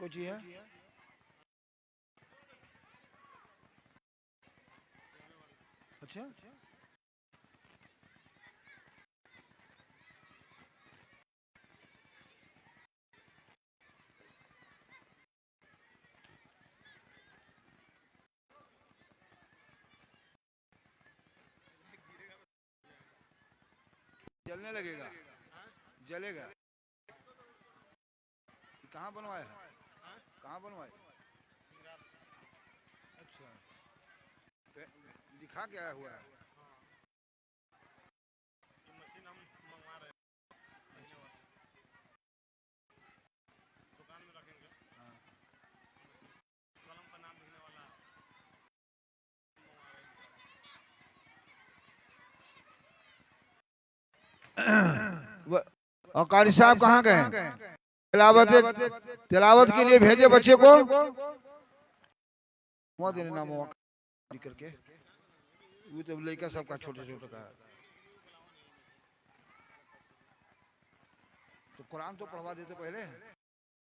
को चाहिए? अच्छा, जलने लगेगा, जलेगा। कहाँ बनवाए है? कहाँ बनवाए? अच्छा, दिखा क्या हुआ है? मशीन हम मंगवा रहे हैं, दुकान में रखेंगे। हाँ, कलम का नाम लिखने वाला और कारी साहब कहाँ गए? तिलावत तिलावत के लिए भेजे बच्चे को वहाँ देने नाम करके। वो तो लड़का सबका छोटे छोटे का है। तो कुरान तो पढ़वा देते पहले,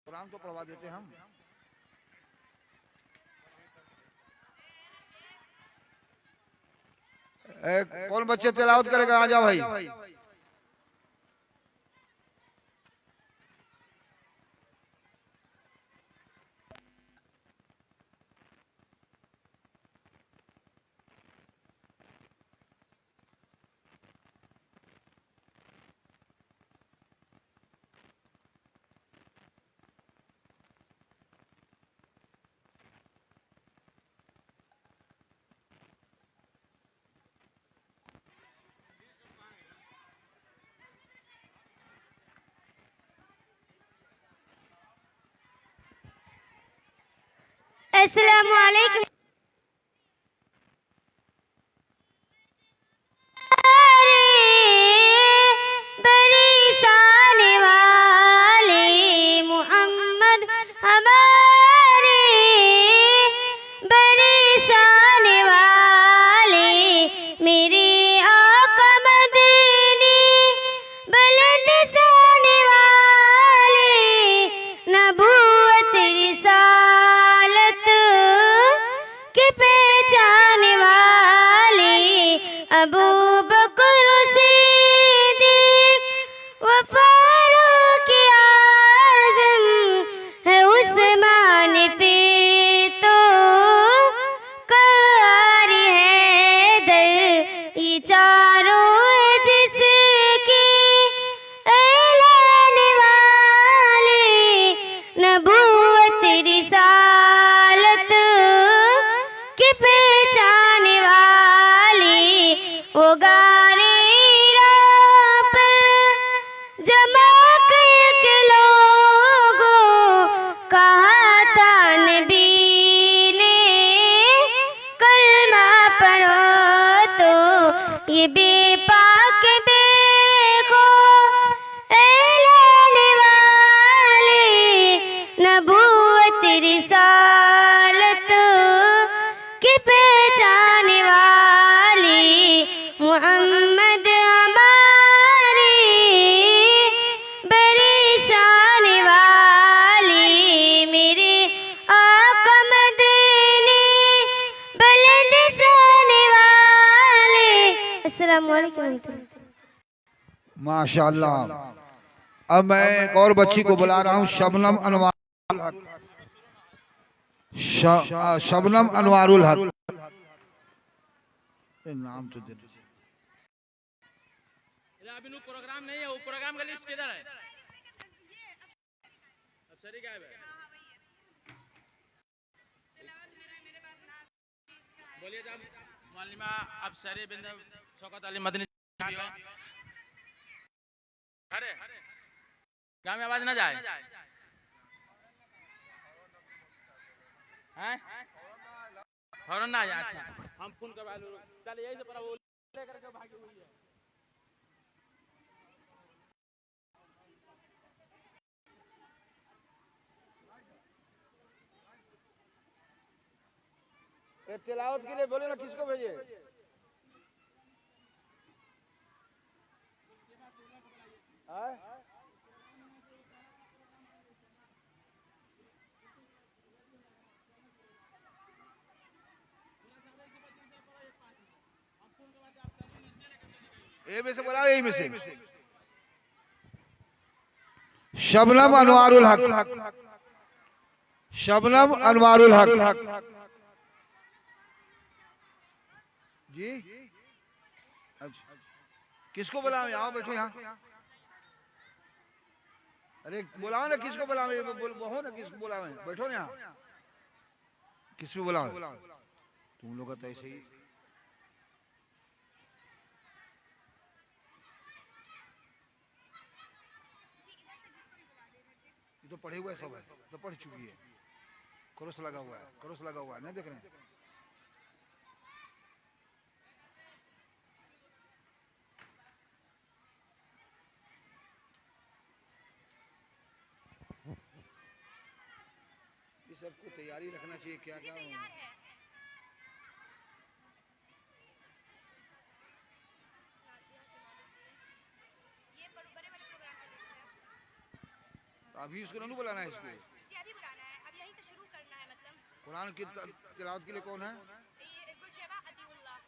कुरान तो पढ़वा देते हम। कौन बच्चे तिलावत करेगा? आ जाओ भाई। अस्सलामु अलैकुम। बड़ी शान वाले मोहम्मद हमारे, बड़ी शान वाले मेरे आका मदनी, बुलंद शान वाले नबूवत रिसालत की पहचान वाले अबू बकर सिद्दीक व फारूक आज़म है उस्मान पे तो कारी है दर, ये चारों जिसकी ऐलान वाले नबूवत रिसालत की पहचान वाले वो गाने पर जमा के लोगों कहा था नबी ने कलमा पढ़ो तो ये बेपाक बेखो ऐलान वाले नबूवत रिसालत की पहचान वाले मोहम्मद हमारे, बड़ी शान वाले मेरे आका मदनी, बुलंद शान वाले। अस्सलामु अलैकुम। माशाअल्लाह। अब मैं एक और बच्ची को बुला रहा हूँ, शबनम अनवारुल हक। शबनम अनवारुल हक नाम तो दे। अभी प्रोग्राम नहीं है, वो प्रोग्राम का लिस्ट किधर है? अब सरी गायब है। बोलिए जब मालिमा अब सरी बिंद शौकत अली मदनी अरे गाँव में आवाज ना जाए हैं? फौरन ना जाए। अच्छा हम फोन करवा लो, चल यही से पर वो लेकर के भागी हुई है। तिलावत के लिए बोले ना, किसको भेजे? ए में से बुलाओ, यही में से। शबनम अनवारुल हक, शबनम अनवारुल हक जी। अच्छा, किसको बुलाओ? आओ बैठो यहाँ। अरे बुलाओ ना, किसको बुलाओ? हो ना, किसको बुलाओ? बैठो ना यहाँ। किसको बुलाओ? तुम लोग तो ऐसे ही। ये तो पढ़े हुए सब है, तो पढ़ चुकी है। क्रॉस लगा हुआ है, क्रॉस लगा हुआ है, नहीं देख रहे हैं? ये सबको तैयारी रखना चाहिए। क्या क्या अभी इसको नहीं बुलाना है, इसको अभी बुलाना है, अब यहीं से शुरू करना है। मतलब कुरान की तिलावत के लिए कौन है? ये गुलशेबा अतीउल्लाह।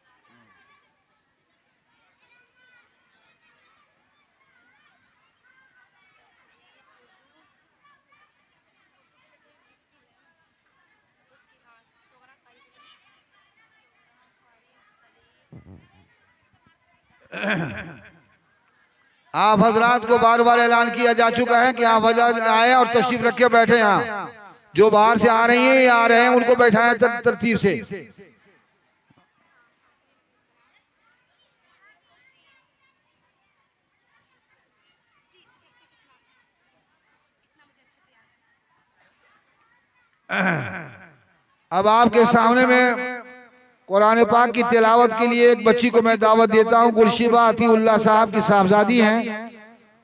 आप हजरात को बार बार ऐलान किया जा चुका है कि आप हजरात आए और तशरीफ रखे बैठे। यहाँ जो बाहर से आ रही हैं या आ रहे हैं उनको बैठाएं तरतीब से। अब आपके सामने में कुरान पाक की तिलावत के लिए एक बच्ची को मैं दावत देता हूँ। गुलशिबा अतीउल्लाह साहब की साहबजादी हैं,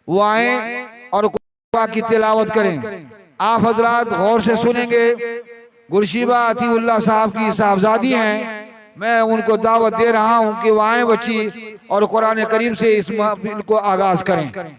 वो आए और कुरान पाक की तिलावत करें। आप हजरात गौर से सुनेंगे। गुलशिबा अतीउल्लाह साहब की साहबजादी हैं, मैं उनको दावत दे रहा हूँ कि वो आए बच्ची और कुरान करीम से इस महफिल को आगाज करें।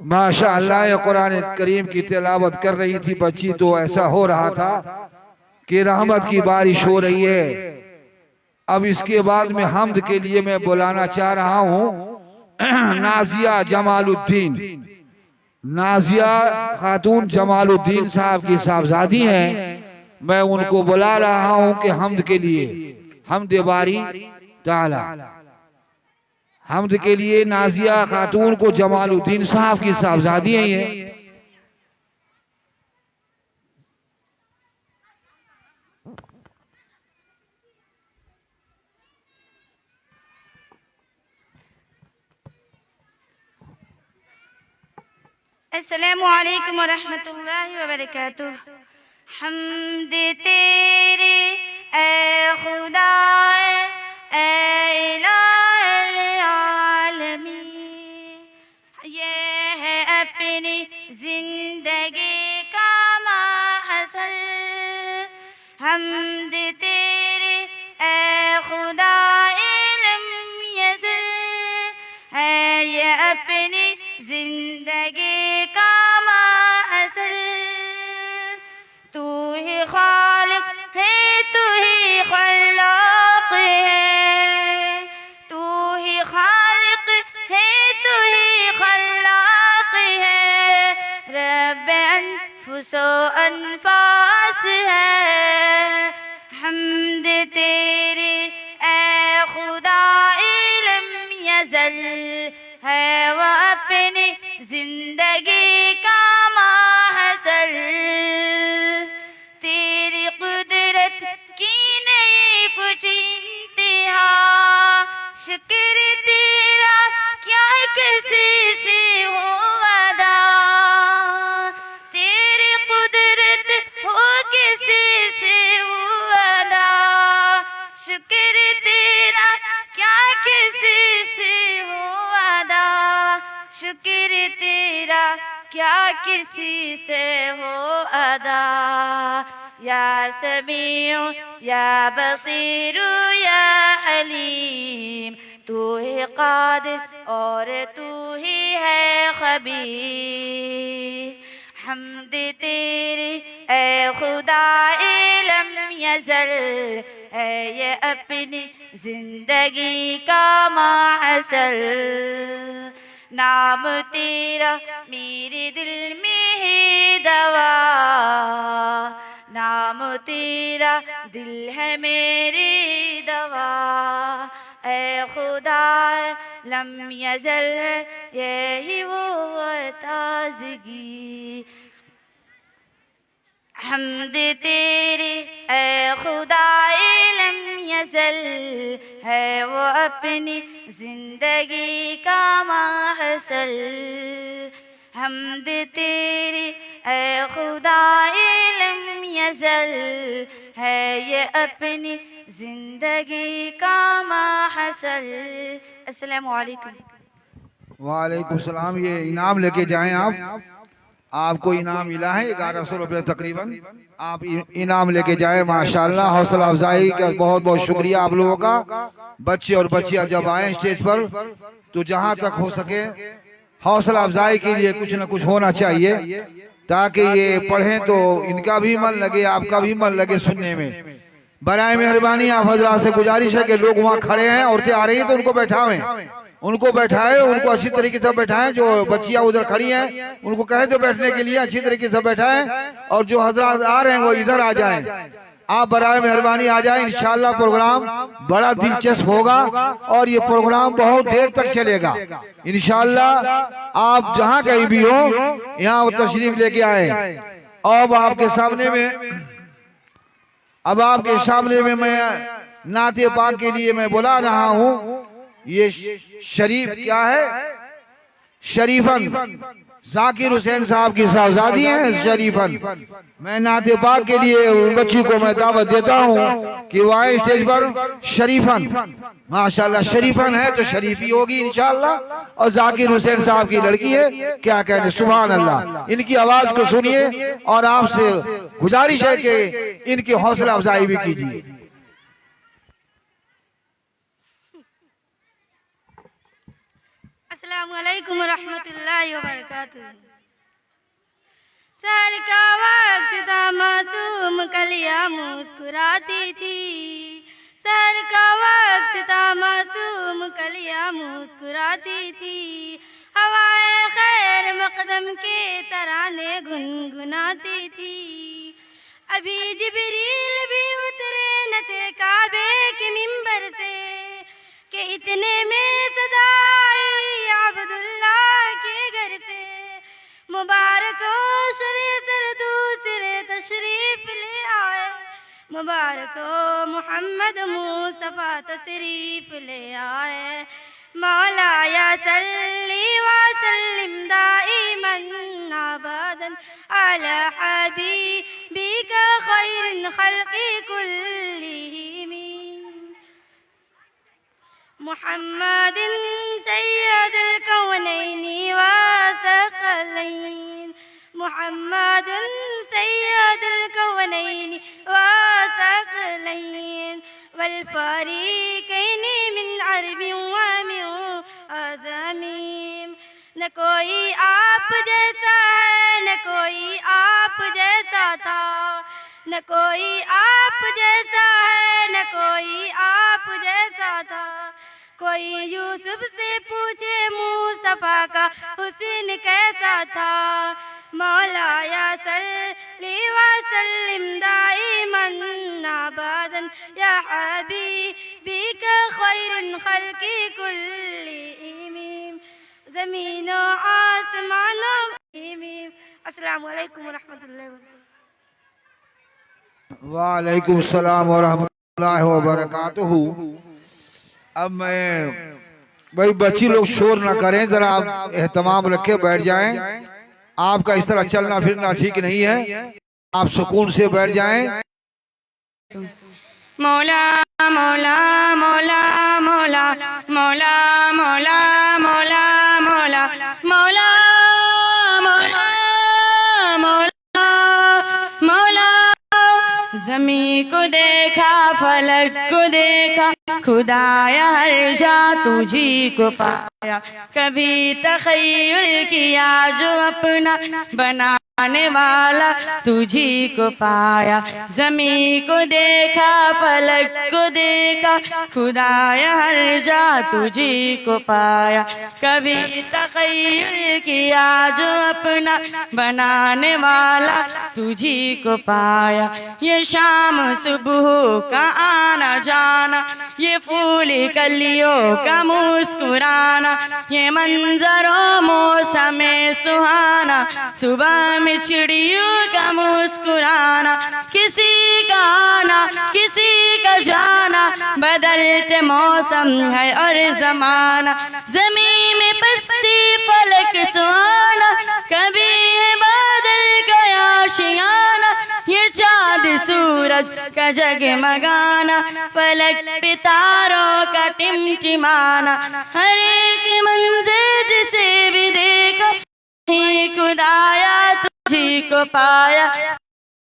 माशाअल्लाह ये कुरान करीम की तिलावत कर रही थी बच्ची, तो ऐसा हो रहा था कि रहमत की बारिश हो रही है। अब इसके बाद में हम्द के लिए मैं बुलाना चाह रहा हूँ नाजिया जमालुद्दीन। नाजिया खातून जमालुद्दीन साहब की साहबजादी हैं, मैं उनको बुला रहा हूँ कि हम्द के लिए, हम्द बारी ताला, हम्द के लिए नाजिया खातून को जमालुद्दीन साहब की साहबजादी हैं ये। अस्सलामु अलैकुम वरहमतुल्लाहि वबरकातुह। हम्द तेरे ए खुदा ए इलाहे अपनी जिंदगी का माहसल। तू ही खालिक है, तू ही खल्लाक है, तू ही खालिक है, तू ही खल्लाक है। रब अनफुस व अनफास है। हम्द तेरी ए खुदा इल्म यज़ल है वो अपनी जिंदगी का माहसल। तेरी कुदरत की नहीं कुछ इंतहा, शुक्र तेरा क्या किसी से हो अदा। तेरी कुदरत हो किसी से हो अदा, शुक्र तेरा क्या किसी से हो अदा। शुक्र तेरा क्या किसी से हो अदा। या समीउ या बसीरु या हलीम, तू ही कादिर और तू ही है खबीर। हम्द तेरी ए खुदा इल्म यज़ल है ये अपनी जिंदगी का माहसल। नाम तेरा मेरे दिल में है दवा, नाम तेरा दिल है मेरी दवा। ए खुदा लम यज़ल यही वो ताज़गी। हम्द तेरी ए खुदा इल्म यज़ल है वो अपनी जिंदगी का माहसल। हम्द तेरी ए खुदा इल्म यज़ल है ये अपनी जिंदगी का माहसल। अस्सलामु अलैकुम। वालेकुम सलाम। ये इनाम लेके जाएं आप, आपको इनाम मिला है 1100 रुपये तकरीबन। आप इनाम लेके जाएं। माशाल्लाह, हौसला अफजाई का बहुत बहुत शुक्रिया आप लोगों का। बच्चे और बच्चियां जब आए स्टेज पर तो जहां तक हो सके हौसला अफजाई के लिए कुछ न कुछ होना चाहिए, ताकि ये पढ़ें तो इनका भी मन लगे, आपका भी मन लगे सुनने में। बराए मेहरबानी आप हजरात से गुजारिश है कि लोग वहाँ खड़े हैं, औरतें आ रही हैं तो उनको बैठावें, उनको बैठाएं, उनको अच्छी तरीके से बैठाएं। जो बच्चियां उधर खड़ी हैं उनको कहें तो बैठने के लिए अच्छी तरीके से बैठाएं, और जो हजरात आ रहे हैं वो इधर आ जाएं। आप बराए मेहरबानी आ जाएं। इंशाअल्लाह प्रोग्राम बड़ा दिलचस्प होगा और ये प्रोग्राम बहुत देर तक चलेगा इंशाअल्लाह। आप जहां कहीं भी हो यहाँ तशरीफ लेके आए। अब आपके सामने में मैं नाते पाक के लिए मैं बुला रहा हूँ। ये शरीफ क्या है? शरीफन जाकिर हुसैन साहब की साहबजादी हैं शरीफन। मैं नाते पाक के लिए उन बच्ची को मैं दावत देता हूँ कि वो आए स्टेज पर। शरीफन माशाल्लाह, शरीफन है तो शरीफी होगी इंशाअल्लाह। और जाकिर हुसैन साहब की लड़की है, क्या कहने, सुभान अल्लाह। इनकी आवाज को सुनिए और आपसे गुजारिश है कि इनकी हौसला अफजाई भी कीजिए। अस्सलामु अलैकुम रहमतुल्लाहि व बरकातुहू। सर का वक्त था मासूम कलियां मुस्कुराती थी, सर का वक्त था मासूम कलियां मुस्कुराती थी। हवाए खैर मकदम के तराने गुनगुनाती थी। अभी जिब्रील भी उतरे न थे काबे के मिंबर से कि इतने में सदा आई अब्दुल्लाह के घर से। मुबारक हो शरे सर दूसरे तशरीफ ले आए, मुबारक हो मुहम्मद मुस्तफ़ा तशरीफ ले आए। मौला या सल्ली व सल्लिम दाइमन अबदन अला हबीबिका खैरिन खल्क़ि कुल्लिहिम मुहम्मदिन सय्यदुल कौनैनि व थक़लैन, मुहम्मदुन सय्यदुल कौनैनि व थक़लैन वल फ़रीक़ैनि मिन अरबिन व मिन अज़मीम। न कोई आप जैसा है, न कोई आप जैसा था, न कोई आप जैसा है, न कोई आप जैसा था। कोई यूसुफ से पूछे मुस्तफ़ा का हुस्न कैसा था। मौलाया सल्ली व सल्लिम दाइमन अबदन या हबीबी का खैरुल खल्क़ि कुल्लिहिम, ज़मीनो आसमानो मीम। अस्सलामु अलैकुम व रहमतुल्लाहि व बरकातुहू। वालेकुम सलाम व रहमतुल्लाहि व बरकातुहू। अब मैं भाई बच्ची लोग शोर ना करें, जरा आप एहतमाम रखे बैठ जाएं। आपका इस तरह चलना फिरना ठीक नहीं है, आप सुकून से बैठ जाएं। मौला मौला मौला मौला मौला मौला मौला मौला मौला मौला मौला मौला। ज़मीं को देखा, फलक को देखा, खुदाया हर जा तुझी को पाया। कभी तख़य्युल किया जो अपना बनाने वाला तुझी को पाया। ज़मीं को देखा, फलक को देखा, खुदाया हर जा तुझी को पाया। कभी तख़य्युल किया जो अपना बनाने वाला तुझी को पाया। ये शाम सुबह का आना जाना, ये फूल कलियों का मुस्कुराना, ये मंजरों मौसम सुहाना, सुबह में चिड़ियों का मुस्कुराना। किसी का आना किसी का जाना, बदलते मौसम है और ज़माना। ज़मीं में पस्ती फलक सुहाना, कभी है बादल का आशियाना, ये चाँद सूरज का जगमगाना, फलक पे तारों का टिमटिमाना। हर एक मंज़िल जिसे भी देखा, ही खुदाया तुझी को पाया,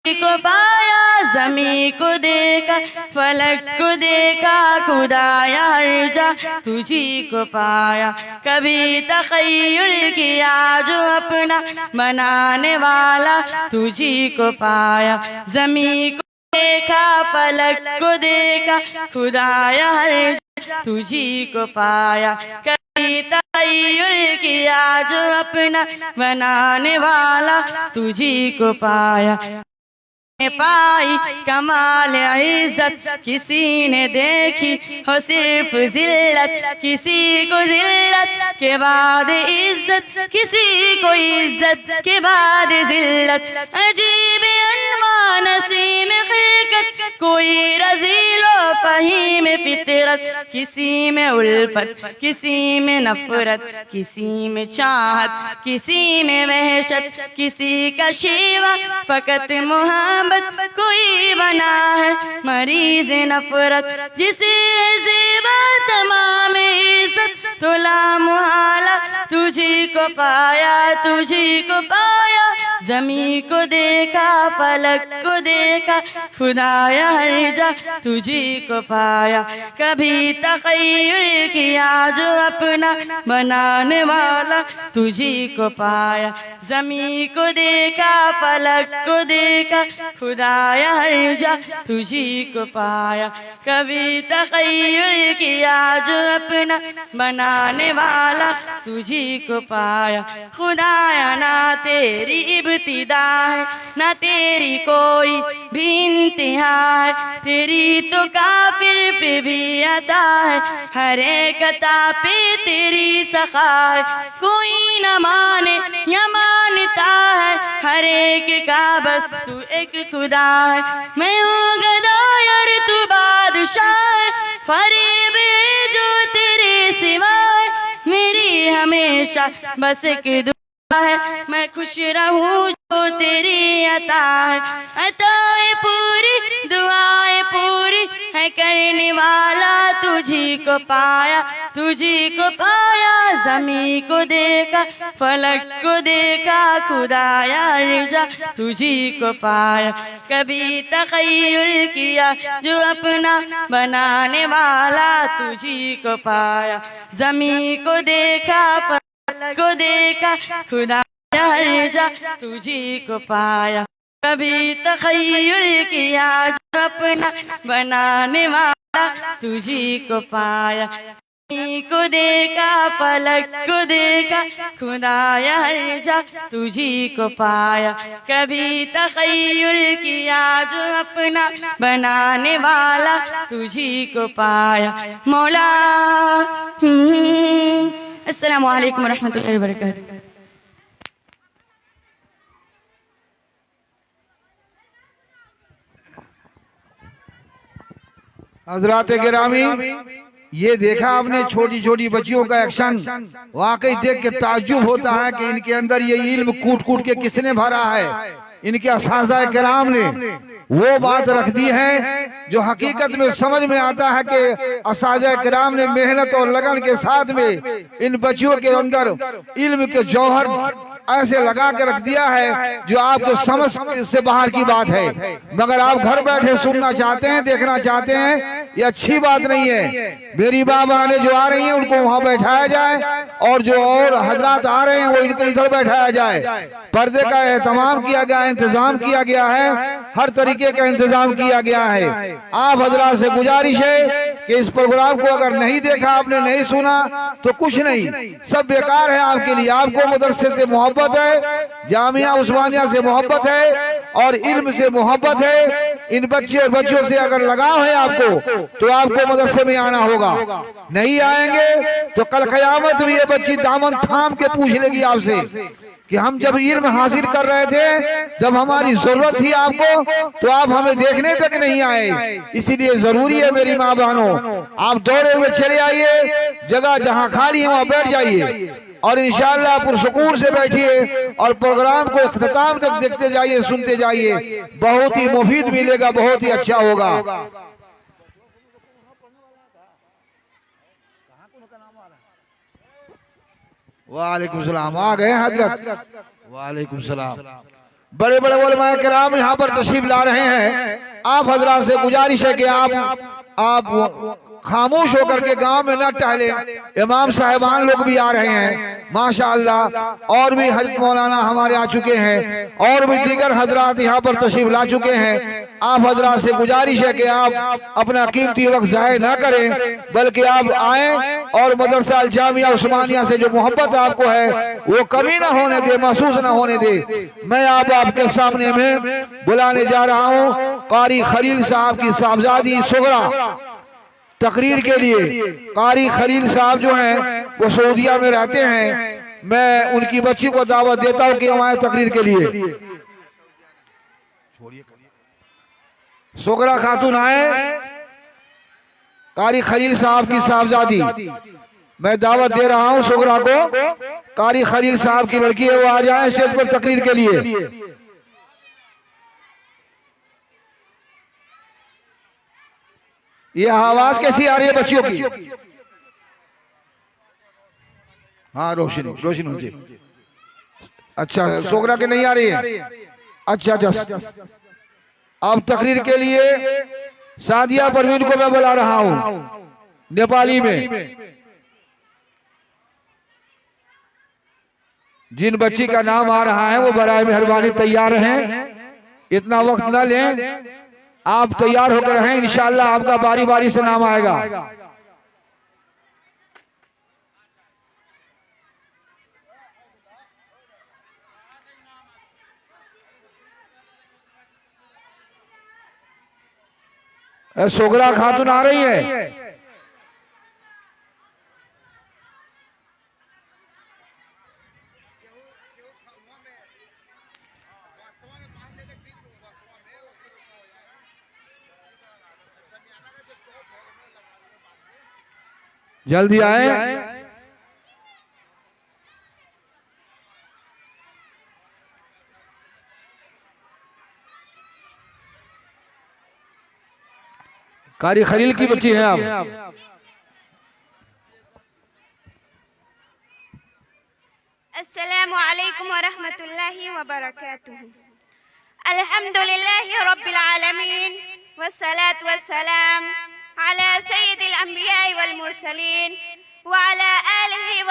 को पाया। ज़मीं को देखा, फलक को देखा, खुदाया हर जा तुझी को पाया। कभी तख़य्युल किया जो अपना बनाने वाला तुझी को पाया। ज़मीं को देखा, फलक को देखा, खुदाया हर जा तुझी को पाया। कभी तख़य्युल किया जो अपना बनाने वाला तुझी को पाया। पाई कमाल इज्जत किसी ने देखी हो सिर्फ जिल्लत, किसी को जिल्लत के बाद इज्जत, किसी को इज्जत के बाद जिल्लत। अजीब अनवा नसीम खिलकत, कोई रज़ीलो फ़हीम फितरत, किसी में उल्फत, किसी में नफरत, किसी में चाहत, किसी में वहशत, किसी का शिवा फ़कत मोहब्बत। कोई बना है मरीज नफरत, जिसे ज़ेबा तमाम इज़्ज़त, तो लामुहाला तुझी को पाया, तुझी को पाया। ज़मीं को देखा, फलक को देखा, खुदाया हर जा तुझी को पाया। कभी तख़य्युल किया जो अपना बनाने वाला तुझी को पाया। ज़मीं को देखा, फलक को देखा, खुदाया हर जा तुझी को पाया। कभी तख़य्युल किया जो अपना बनाने वाला तुझी को पाया। खुदाया ना तेरी इब्तिदा है, ना तेरी कोई भी इंतहा है, तेरी तो काफिर पे भी अता है, हर एक अता पे तेरी सखा है। कोई न माने या मानता है, हर एक का बस तू एक खुदा है। मैं हूँ गदा और तू बादशाह है, फरीब है जो तेरे सिवाय। मेरी हमेशा बस एक दुआ है, मैं खुश रहूँ जो तेरी अता है। अताए पूरी दुआएं पूरी है करने वाला तुझी को पाया, तुझी को पाया। ज़मीं को देखा, फलक को देखा, खुदाया रिजा तुझी को पाया। कभी तख़य्युल किया जो अपना बनाने वाला तुझी को पाया। ज़मीं को देखा, को देखा खुदा हर जा तुझी को पाया, कभी तखय्युल किया जो अपना बनाने वाला तुझी को पाया। को देखा फलक को देखा खुदाया हर जा तुझी को पाया, कभी तखय्युल किया जो अपना बनाने वाला तुझी को पाया मौला। अस्सलामु अलैकुम रहमतुल्लाहि व बरकातुहू। हजरात गिरामी, ये देखा आपने छोटी छोटी बच्चियों का एक्शन, वाकई देख के ताज्जुब होता है कि इनके अंदर ये इल्म कूट कूट के किसने भरा है। इनके असातिज़ा किराम ने वो बात रख दी है जो हकीकत में समझ में आता है कि असातिज़ा किराम ने मेहनत और लगन के साथ में इन बच्चियों के अंदर इल्म के जौहर ऐसे लगा के रख दिया है जो आपको समझ से बाहर की बात है। मगर आप घर बैठे सुनना चाहते हैं, देखना चाहते हैं, ये अच्छी बात नहीं है। मेरी बाबा ने जो आ रही हैं उनको वहां बैठाया जाए और जो और हजरात आ रहे हैं वो इनको इधर बैठाया जाए। पर्दे का एहतमाम किया गया है, इंतजाम किया गया है, हर तरीके का इंतजाम किया गया है। आप हजरात से गुजारिश है कि इस प्रोग्राम को अगर नहीं देखा आपने, नहीं सुना तो कुछ नहीं, सब बेकार है आपके लिए। आपको मदरसे से मोहब्बत है, जामिया उस्मानिया से मोहब्बत है और इल्म से मोहब्बत है। इन बच्चे और बच्चों से अगर लगाव है आपको तो आपको मदरसे में आना होगा। नहीं आएंगे तो कल क़यामत में ये बच्ची दामन थाम के पूछ लेगी आपसे कि हम जब इल्म हासिल कर रहे थे, जब हमारी जरूरत थी आपको, तो आप हमें देखने तक नहीं आए। इसीलिए जरूरी है मेरी माँ बहनों, आप दौड़े हुए चले आइए, जगह जहाँ खाली है वहाँ बैठ जाइए और इंशाअल्लाह पुरसुकून से बैठिए और प्रोग्राम को इख्तिताम तक देखते जाइए, सुनते जाइए। बहुत ही मुफीद मिलेगा, बहुत ही अच्छा होगा। वालेकुम सलाम, आ गए हजरत। वालेकुम सलाम। बड़े बड़े उलमा किराम यहाँ पर तशरीफ ला रहे हैं। आप हजरात से गुजारिश है कि आप खामोश होकर के गांव में न टहले। इमाम साहिबान लोग भी आ रहे हैं माशाअल्लाह, और भी हजरत मौलाना हमारे आ चुके हैं और भी दीगर हजरात यहाँ पर तशरीफ ला चुके हैं। आप हजरात से गुजारिश है कि आप अपना कीमती वक्त ज़ाय ना करें, बल्कि आप आए और मदरसा अल जामिया उस्मानिया से जो मोहब्बत आपको है वो कमी ना होने दे, महसूस ना होने दे। मैं आपके सामने में बुलाने जा रहा हूँ कारी खलील साहब की साहबजादी सुगरा तकरीर के लिए। कारी खलील साहब जो हैं वो सऊदीया में रहते हैं। मैं उनकी बच्ची को दावत देता हूँ कि हम आए तकरीर के लिए। सुगरा खातून आए, कारी खलील साहब की साहबजादी। मैं दावत दे रहा हूँ सुगरा को, कारी खलील साहब की लड़की है, वो आ जाए स्टेज पर तकरीर के लिए। ये आवाज कैसी आ रही है बच्चियों की? हाँ रोशनी, रोशनी मुझे। अच्छा सोगरा के नहीं आ रही है? अच्छा अच्छा। अब तकरीर के लिए सादिया परवीन को मैं बुला रहा हूं नेपाली में। जिन बच्ची का नाम आ रहा है वो बराए मेहरबानी तैयार हैं, इतना वक्त न लें, आप तैयार होकर हैं। इंशाअल्लाह आपका बारी बारी से नाम आएगा। सोगरा खातून आ रही है। जल्दी आए। कारी खलील की बच्ची है आप। अस्सलामु अलैकुम व रहमतुल्लाहि व बरकातुहू। अल्हम्दुलिल्लाहि रब्बिल आलमीन वस्सलातु वस्सलाम अला सय्यिदिल अंबिया'i वल मुरसलीन व अला आलिहि व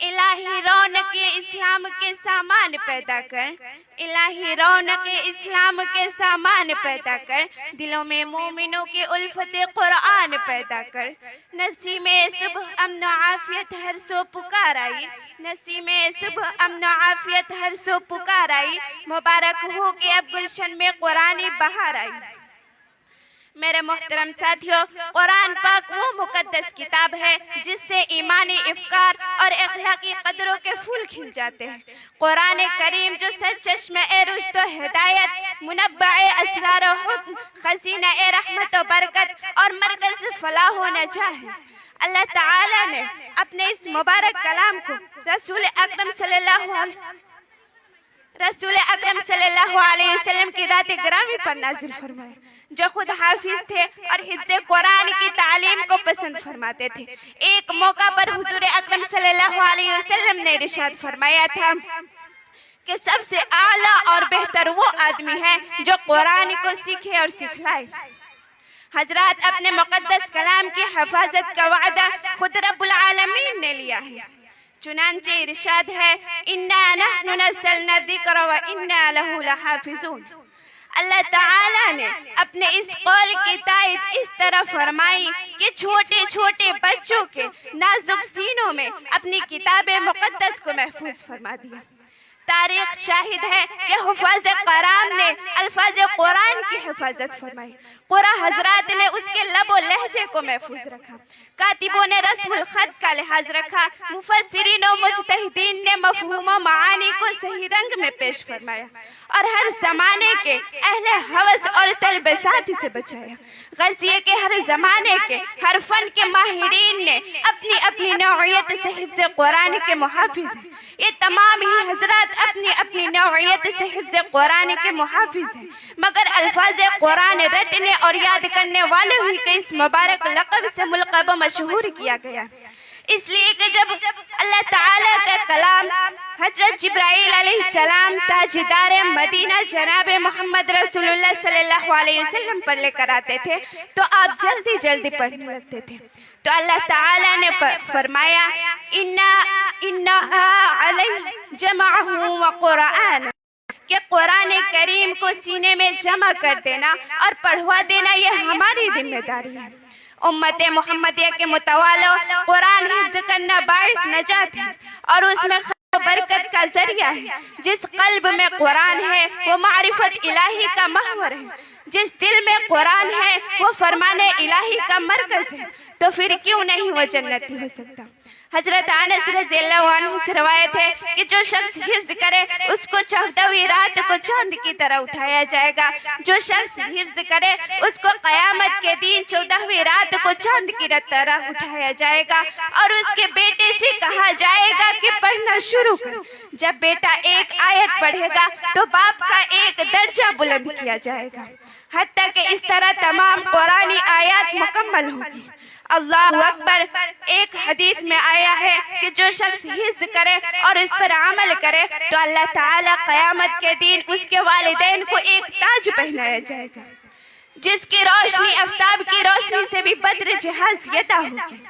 इलाही रौनक इस्लाम के सामान पैदा कर, इलाही रौनक इस्लाम के सामान पैदा कर, दिलों में मोमिनों की उल्फत कुरान पैदा कर। नसीब में सुबह अमन आफियत हर सो पुकार आई, नसीब में सुबह अमन आफियत हर सो पुकार आई, मुबारक हो के अब गुलशन में कुरानी बहार आई। मेरे मोहतरम साथियों, कुरान पाक वो मुकद्दस किताब है जिससे ईमानी इफ्कार और अखलाकी कदरों के फूल खिल जाते हैं। कुरान करीम जो सरचश्मे ए रुश्द व हिदायत, मुनब्बे असरार व हुक्म, खजीना ए रहमत व बरकत और मरकज़ फलाह व नजाह है। अल्लाह ताला ने अपने इस मुबारक कलाम को रसूल अकरम सल्लल्लाहु अलैहि वसल्लम की दात ग्रामी पर नाजिल फरमाया, जो खुद हाफिज थे और हिफ्ज़ कुरान की तालीम को पसंद फरमाते थे। एक मौका पर हुजूर अकरम सल्लल्लाहु अलैहि वसल्लम ने इरशाद फरमाया था कि सबसे आला और बेहतर वो आदमी है जो कुरान को सीखे और सिखलाए। हजरात, अपने मुकद्दस कलाम की हिफाजत का वादा खुद रब्बुल आलमीन ने लिया है। चुनांचे इरशाद है, इन्ना नहनु नज़्ज़लना ज़िक्र व इन्ना लहु लहाफ़िज़ून। अल्लाह ताला ने अपने इस कौल की तायद इस तरह फरमाई कि छोटे छोटे बच्चों के नाजुक सीनों में अपनी किताब मुकद्दस को महफूज फरमा दिया। तारीख शाहिद है कि हुफ़ाज़ कराम ने अल्फाज कुरान की हिफाजत फरमाई। कुरा हजरात ने उसके लबो लहजे को महफूज रखा, कातिबों ने रस्मुल खत का लिहाज रखा, मुफस्सिरीन और मुज्तहिदीन ने मफ़हूम व मानी को सही रंग में पेश फरमाया और हर ज़माने के अहले हवस और तलबसात से बचाया। ग़र्ज़िए के हर ज़माने के हर फन के माहिरीन ने अपनी अपनी नौइयत से हिफ्ज़ कुरान के मुहाफिज हैं। ये तमाम ही हजरात अपनी अपनी नौइयत से हिफ्ज़ कुरान के मुहाफिज हैं, मगर अल्फाज कुरान रटने और याद करने वाले ही के इस मुबारक लक़ब से मुलक़ब मशहूर किया गया। इसलिए कि जब अल्लाह ताला का कलाम हजरत जिब्राइल अलैहिस्सलाम ताजदार मदीना जनाब मोहम्मद रसूलुल्लाह सल्लल्लाहु अलैहि वसल्लम पर लेकर आते थे तो आप जल्दी जल्दी पढ़ने लगते थे। तो अल्लाह ताला ने फरमाया, इन्ना अलैहि जमाअहु व कुरान, कि कुरान करीम को सीने में जमा कर देना और पढ़वा देना ये हमारी जिम्मेदारी है। उम्मत मोहम्मदिया के मुतवालो कुरान हिफ्ज़ करना बाइस नजात है और उसमें बरकत का जरिया है। जिस कल्ब में कुरान है वो मारिफत इलाही का महवर है, जिस दिल में कुरान है वो फरमाने इलाही का मरकज है, तो फिर क्यों नहीं वो जन्नती हो सकता। हजरत अनस रज़ियल्लाहु अन्हु से रवायत है कि जो शख्स हिफ्ज़ करे उसको 14वीं रात को चांद की तरह उठाया जाएगा, जो शख्स हिफ्ज़ करे उसको क़यामत के दिन 14वीं रात को चांद की तरह उठाया जाएगा और उसके बेटे से कहा जाएगा कि पढ़ना शुरू कर। जब बेटा एक आयत पढ़ेगा तो बाप का एक दर्जा बुलंद किया जाएगा, हत्ता कि इस तरह तमाम कुरानी आयत मुकम्मल होगी। अल्लाहु अकबर। एक हदीस में आया है कि जो शख्स हिफ्ज़ करे और इस पर अमल करे तो अल्लाह ताला क़यामत के दिन उसके वालिदैन को एक ताज पहनाया जाएगा जिसकी रोशनी आफ्ताब की रोशनी से भी बद्र जहाज़ियता होगी।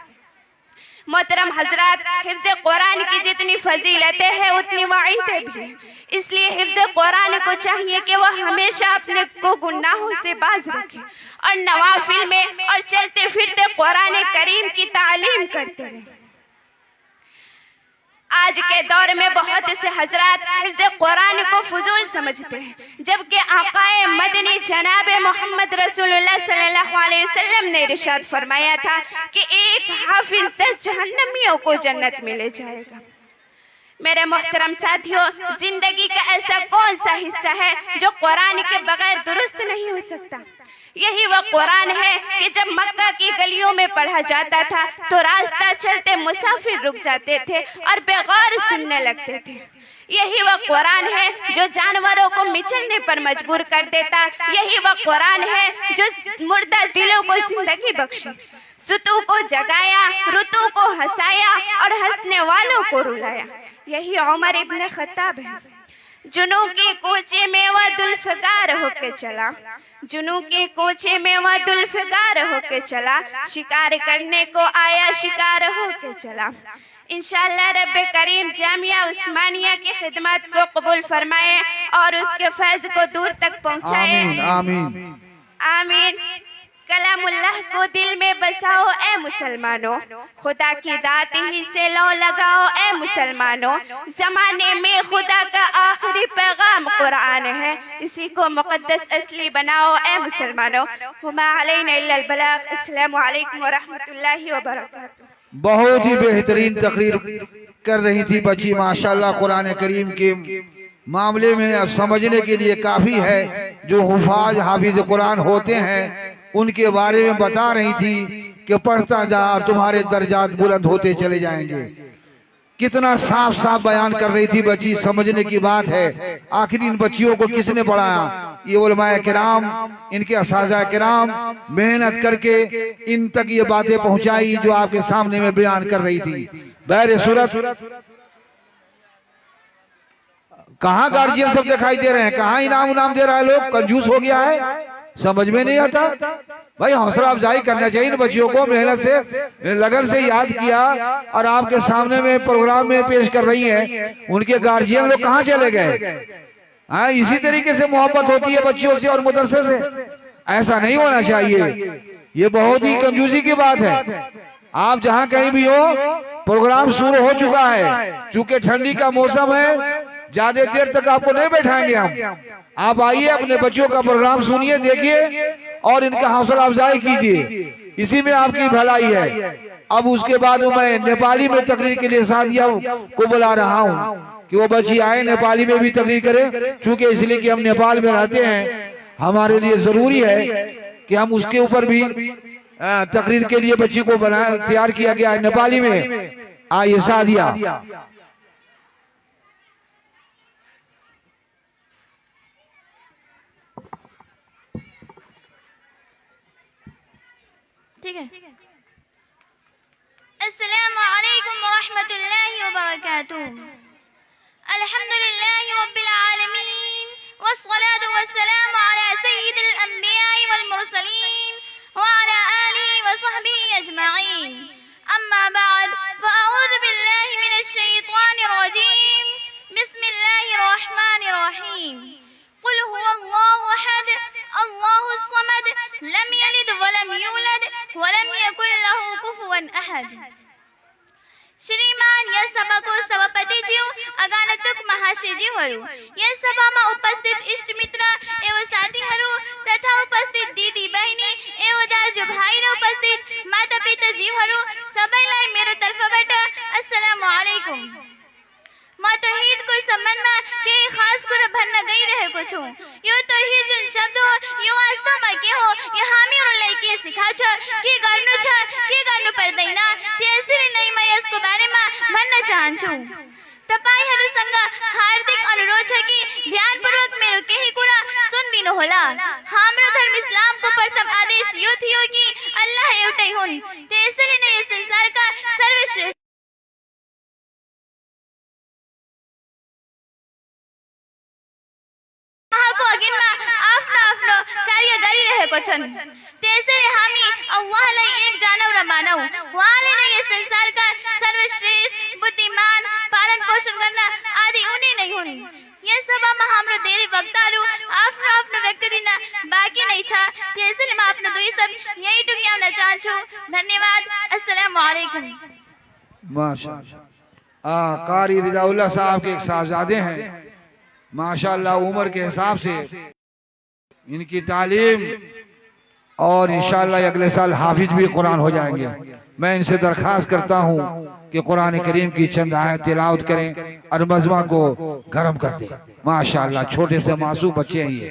मोहतरम हजरात, हिफ्ज़ कुरान की जितनी फजीलतें हैं उतनी वईदें भी हैं। इसलिए हिफ्ज़ कुरान को चाहिए कि वह हमेशा अपने को गुनाहों से बाज रखे और नवाफिल में और चलते फिरते कुरान करीम की तालीम करते रहे। आज के दौर में बहुत से हजरात हिफ्ज़ कुरान को फजूल समझते हैं, जबकि आकाए मदनी जनाब मोहम्मद रसूलुल्लाह सल्लल्लाहु अलैहि वसल्लम ने इरशाद फरमाया था कि एक हाफिज 10 जहन्नमियों को जन्नत में ले जाएगा। मेरे मोहतरम साथियों, जिंदगी का ऐसा कौन सा हिस्सा है जो कुरान के बगैर दुरुस्त नहीं हो सकता? यही वह कुरान है कि जब मक्का की गलियों में पढ़ा जाता था तो रास्ता चलते मुसाफिर रुक जाते थे और बेगौर सुनने लगते थे। यही वह कुरान है जो जानवरों को मिचलने पर मजबूर कर देता। यही वह कुरान है जो मुर्दा दिलों को जिंदगी बख्शी, सुतू को जगाया, रुतू को हंसाया और हंसने वालों को रुलाया। यही उमर इब्न खत्ताब है। जुनू के कोचे में वह दुल्फगार होके चला, जुनू के कोचे में वह दुल्फगार होके चला, शिकार करने को आया, शिकार होके चला। इंशाअल्लाह रब्बे करीम जामिया उस्मानिया की खिदमत को कबूल फरमाए और उसके फैज को दूर तक पहुँचाए। आमीन आमीन आमीन। कलामुल्लाह को दिल में बसाओ ए मुसलमानों, खुदा की दात ही से लो लगाओ ए मुसलमानों। जमाने में खुदा का आखिरी पैगाम कुरान है, इसी को मुकद्दस असली बनाओ ए मुसलमानों। हुमा अलैना इल्लल बलाग। अस्सलामु अलैकुम व रहमतुल्लाहि व बरकातुहू। बहुत ही बेहतरीन तकरीर कर रही थी बच्ची, माशाल्लाह। कुरान करीम के मामले में समझने के लिए काफ़ी है। जो हुफाज हाफिज कुरान होते हैं उनके बारे में बता रही थी कि पढ़ता जा और तुम्हारे दर्जात बुलंद होते चले जाएंगे। कितना साफ साफ बयान कर रही थी बच्ची, समझने की बात है। आखिर इन बच्चियों को किसने पढ़ाया? ये उलमाए किराम, इनके असाज़ा किराम मेहनत करके इन तक ये बातें पहुंचाई जो आपके सामने में बयान कर रही थी। बहर सूरत कहाँ गार्जियन सब दिखाई दे रहे हैं, कहाँ इनाम उनाम दे रहा है? लोग कंजूस हो गया है, समझ में नहीं आता। भाई हौसला अफजाई करना चाहिए इन बच्चियों को। मेहनत से लगन से याद किया और आपके सामने में प्रोग्राम में पेश कर रही हैं। उनके गार्जियन लोग कहाँ चले गए? हाँ, इसी तरीके से मोहब्बत होती है बच्चियों से और मदरसे से। ऐसा नहीं होना चाहिए, ये बहुत ही कंजूसी की बात है। आप जहाँ कहीं भी हो, प्रोग्राम शुरू हो चुका है। चूंकि ठंडी का मौसम है, ज्यादा देर तक आपको नहीं बैठाएंगे हम। आप आइए, अपने बच्चों का प्रोग्राम सुनिए, देखिए और इनका हौसला अफजाई कीजिए, इसी में आपकी भलाई है। अब उसके बाद मैं नेपाली में तकरीर के लिए सादिया को बुला रहा हूँ कि वो बच्ची आए, नेपाली में भी तकरीर करे। चूंकि इसलिए कि हम नेपाल में रहते हैं, हमारे लिए जरूरी है कि हम उसके ऊपर भी तकरीर के लिए बच्ची को तैयार किया गया है नेपाली में। आइए सादिया। ठीक है। अस्सलामु अलैकुम व रहमतुल्लाहि व बरकातुहू। अल्हम्दुलिल्लाहि रब्बिल आलमीन वस्सलातु वस्सलामु अला सय्यिदिल अंबिया'i वल मुरसलीन व अला आलिहि व सहबिहि अजमईन। अम्मा बाद फअऊज़ु बिल्लाहि मिनश शैतानिर रजीम। बिस्मिल्लाहिर रहमानिर रहीम। कुल हुवल्लाहु अहद अल्लाहुस समद लम यलिद वलम यूलद वलम यकुल लहू कुफुवन अहद। श्रीमान या सभाको सभापतिज्यू, अगानतुक महाशयज्यूहरू, यस सभामा उपस्थित इष्ट मित्र एवं साथीहरू तथा उपस्थित दिदी बहिनी एवं दाजु भाइ र उपस्थित माता पिताज्यूहरू सबैलाई मेरो तर्फबाट अस्सलामु अलैकुम। म तौहीद को संबंध में केही खास कुरा भन्न गइरहेको छु। यो तौहीद जुन शब्द हो, यो वास्तवमा के हो, यो हामीहरूलाई के सिकाउँछ, के गर्नु छ, के गर्नु पर्दैन, त्यसैले नै म यसको बारेमा भन्न चाहन्छु। तपाईहरुसँग हार्दिक अनुरोध छ कि ध्यानपूर्वक मेरो केही कुरा सुनिदिनु होला। हाम्रो धर्म इस्लामको प्रथम आदेश यो थियो कि अल्लाह एउटै हुन्, त्यसैले नै यस संसारका सर्वश्रेष्ठ आफ्नो कार्य गरिरहेको छन्। त्यसैले हामी अल्लाहलाई एक जानौ र मानौ। उहाँले नै यस संसारका सर्वश्रेष्ठ, बुद्धिमान, पालन पोषण गर्न आदि उनी नै हुन्। यस सभामा हाम्रो धेरै वक्ताहरू आफ्नो व्यक्त दिन बाँकी नै छ, त्यसैले म आफ्नो दुई शब्द यही टुक्याउन चाहन्छु। धन्यवाद। अस्सलामु अलैकुम। माशाअल्लाह। कारी रिजाउल्लाह साहब के एक साहबजादे हैं, माशाअल्लाह उम्र के हिसाब से इनकी तालीम और इंशाअल्लाह अगले साल हाफिज भी कुरान हो जाएंगे। मैं इनसे दरखास्त करता हूँ कि कुरान करीम की चंद आयत तिलावत करें और मजमा को गर्म कर दें। माशाअल्लाह छोटे से मासूम बच्चे हैं ये।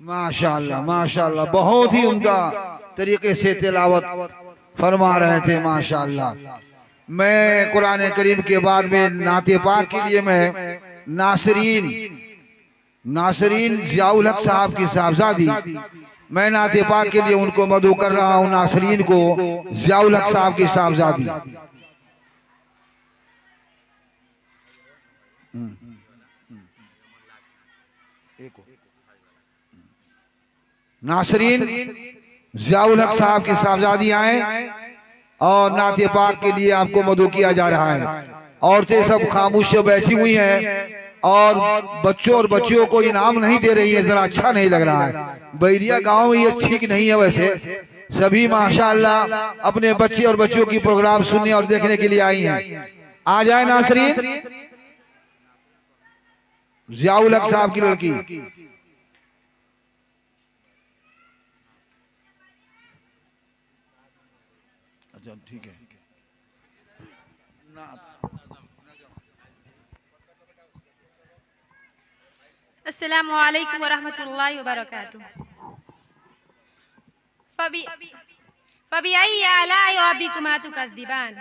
माशाअल्लाह माशाअल्लाह बहुत ही उम्दा तरीके से तिलावत फरमा रहे थे माशाअल्लाह। मैं कुरान करीम के बाद में नाते पाक के लिए मैं नासरीन जियाउल हक साहब की साहबजादी, मैं नाते पाक के लिए उनको मदू कर रहा हूँ। नासरीन को जियाउल हक साहब की साहबजादी। नासरीन जियाउल हक साहब की साहबजादी आए और नाते पाक के लिए आपको मदू किया जा रहा है। औरतें सब खामोश बैठी हुई हैं और बच्चों और बच्चियों को इनाम नहीं दे रही है, जरा अच्छा नहीं लग रहा है। बैरिया गांव में ये ठीक नहीं है। वैसे सभी माशाअल्लाह अपने बच्चे और बच्चियों की प्रोग्राम सुनने और देखने के लिए आई हैं। आ जाए नासरीन, जियाउल हक साहब की लड़की। अच्छा ठीक है। अस्सलामु अलैकुम वरहमतुल्लाहि वबरकातुहू। फबिअय्यि आलाइ रब्बिकुमा तुकज़्ज़िबान।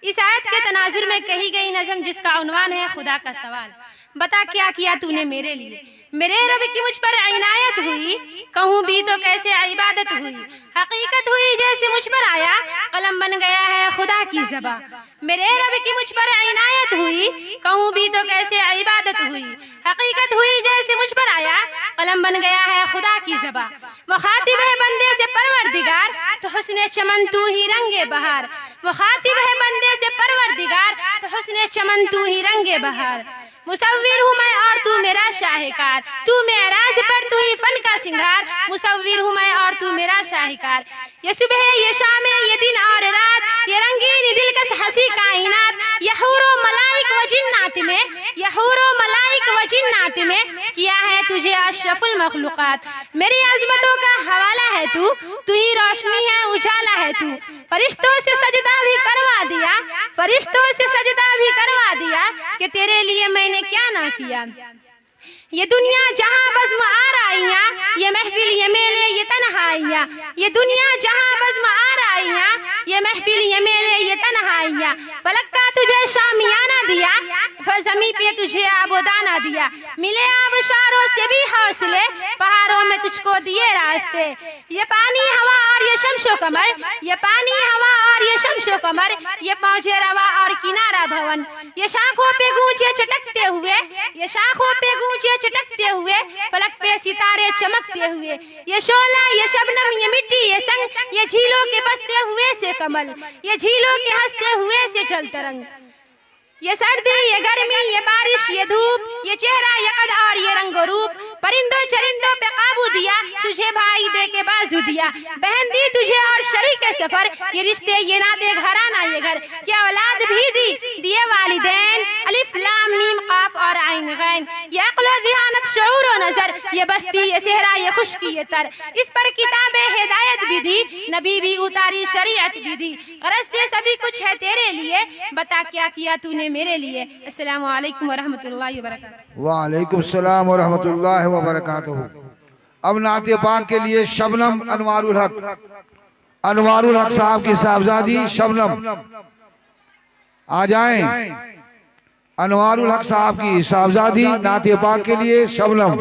इस आयत के तनाजुर में कही गई नज़म जिसका उन्वान है खुदा का सवाल। बता क्या किया तूने मेरे लिए, मेरे रब की मुझ पर इनायत हुई। कहूँ भी तो कैसे इबादत हुई, हकीकत हुई जैसे मुझ पर आया, कलम बन गया है खुदा की ज़बां। मेरे रब की मुझ पर इनायत हुई, कहूँ भी तो कैसे इबादत हुई, हकीकत हुई जैसे मुझ पर आया, कलम बन गया है खुदा की ज़बां। मुखातिब है बंदे से परवरदिगार, तो हुस्ने चमन तू ही रंगे बहार। मुखातिब है बंदे से परवरदिगार, तो हुस्ने चमन तू ही रंगे बहार। मुसव्विर हूँ मैं और तू मेरा शाहकार, तू मेराज पर तू ही फन का सिंगार, मुसव्विर हूँ मैं और तू मेरा शाहकार। ये सुबह ये शाम ये दिन और रात, ये रंगीन दिलकश हंसी कायनात, ये हूरो मलाइक व जिन्नात में, ये हूरो मलाइक व जिन्नात में किया है तुझे अशरफुल मखलूकात। मेरी अजमतों का हवाला है तू ही रोशनी है उजाला है तू। फरिश्तों से सजदा भी करवा दिया, फरिश्तों से सजदा भी करवा दिया कि तेरे लिए मैंने क्या ना किया। ये दुनिया जहाँ बज़्म आराइयाँ, ये महफिल ये मेले ये तन्हाइयाँ, ये दुनिया जहाँ बज़्म आराइयाँ, ये महफिल ये मेले ये तन्हाइयाँ। फलक का तुझे शामियाना दिया, ज़मीं पे तुझे आबोदाना दिया, मिले आबशारों से भी हौसले, पहाड़ों में तुझको दिए रास्ते। ये पानी हवा और ये शमशो कमर, ये पानी हवा और ये शमशो कमर, ये पहुँचे रवा और किनारा भवन। ये शाखों पे गूंजे चटकते हुए, ये शाखों पे गूंजे चटकते हुए, फलक पे सितारे चमकते हुए। ये शोला ये शबनम ये मिट्टी ये संग, ये झीलों के बसते हुए से कमल, ये झीलों के हंसते हुए से जल तरंग। ये सर्दी ये गर्मी ये बारिश ये धूप, ये चेहरा ये कद और ये रंगो रूप। परिंदों चरिंदों पे काबू दिया, तुझे भाई दे के बाजू दिया। बहन दी तुझे और शरीक सफर, ये रिश्ते ये नाते घराना ये घर। क्या औलाद भी दी दिए वालिदैन, अलिफ लाम मीम काफ और आइन गैन। ये अक्ल ज़हानत शऊर और नजर, ये बस्ती ये सेहरा ये खुशकी ये तर। इस पर किताबे हिदायत भी दी, नबी भी उतारी शरीयत भी दी। गरज सभी कुछ है तेरे लिए, बता क्या किया तूने मेरे लिए। अस्सलामु अलैकुम वरहमतुल्लाहि वबरकातुहू। वालेकुम सलाम व रहमतुल्लाहि व बरकातुहू। अब नाते पाक के लिए शबनम अनवारुल हक, अनवारुल हक साहब की साहबजादी शबनम आ जाएं। अनवारुल हक साहब की साहबजादी नाते पाक के लिए शबनम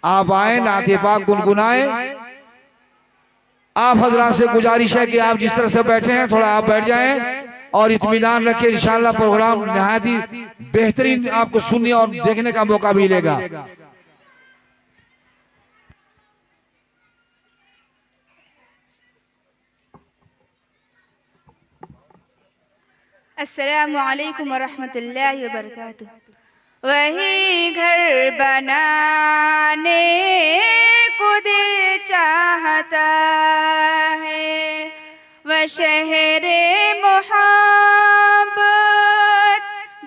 आप आए, नाते पाक गुनगुनाएं। आप हजरात से गुजारिश है कि आप जिस तरह से बैठे हैं थोड़ा आप बैठ जाएं और इत्मीनान रखिए। इंशाअल्लाह प्रोग्राम नहायत ही बेहतरीन आपको सुनने और देखने का मौका मिलेगा। अस्सलामु अलैकुम वरहमतुल्लाहि वबरकातुहू। वही घर बनाने को दिल चाहता है, वह शहरे मोहब्बत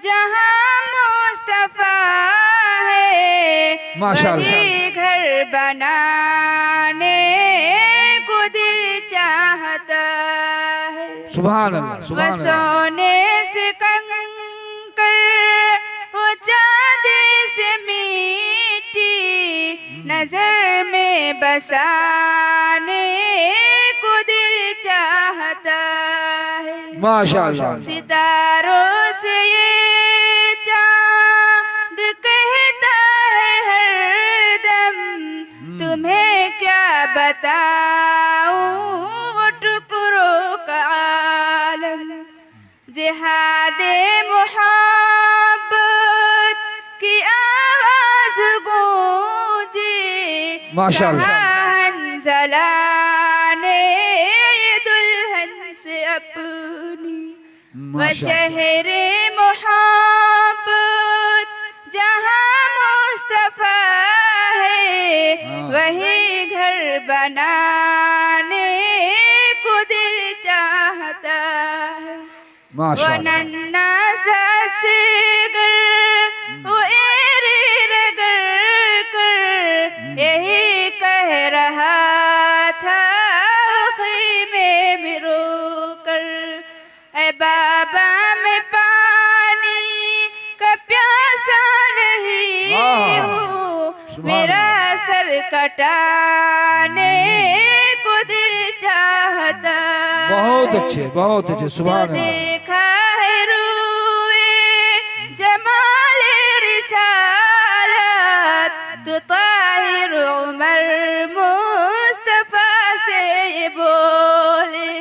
जहाँ मुस्तफा है। माशाअल्लाह। वही घर बनाने को दिल चाहता है, सुभान अल्लाह सुभान वह अल्लाह। सोने से कंकर वो चांदी से मीठी, नजर में बसाने को दिल चाहता है। माशाअल्लाह। सितारों से ये चांद कहता है हरदम, तुम्हें क्या बताऊं वो टुकड़ों का आलम। जिहादे मोहब्बत की आवाज गूंजे, माशाअल्लाह। हंज़ला ने ये दुल्हन से अपनी, वह शहरे मोहब्बत जहाँ मुस्तफा है, वही घर बनाने को दिल चाहता है। वो माशाअल्लाह। नन्ना ससगर वो एरे रगड़ कर यही कह रहा था खीमे में रोकर, ऐ बाबा मैं पानी का प्यासा नहीं हूँ, मेरा सर कटाने को दिल चाहता। बहुत अच्छे जो सुभान अल्लाह। देखा है रूए जमाले रिसालत, तो ताहिर उमर मुस्तफा से ये बोले,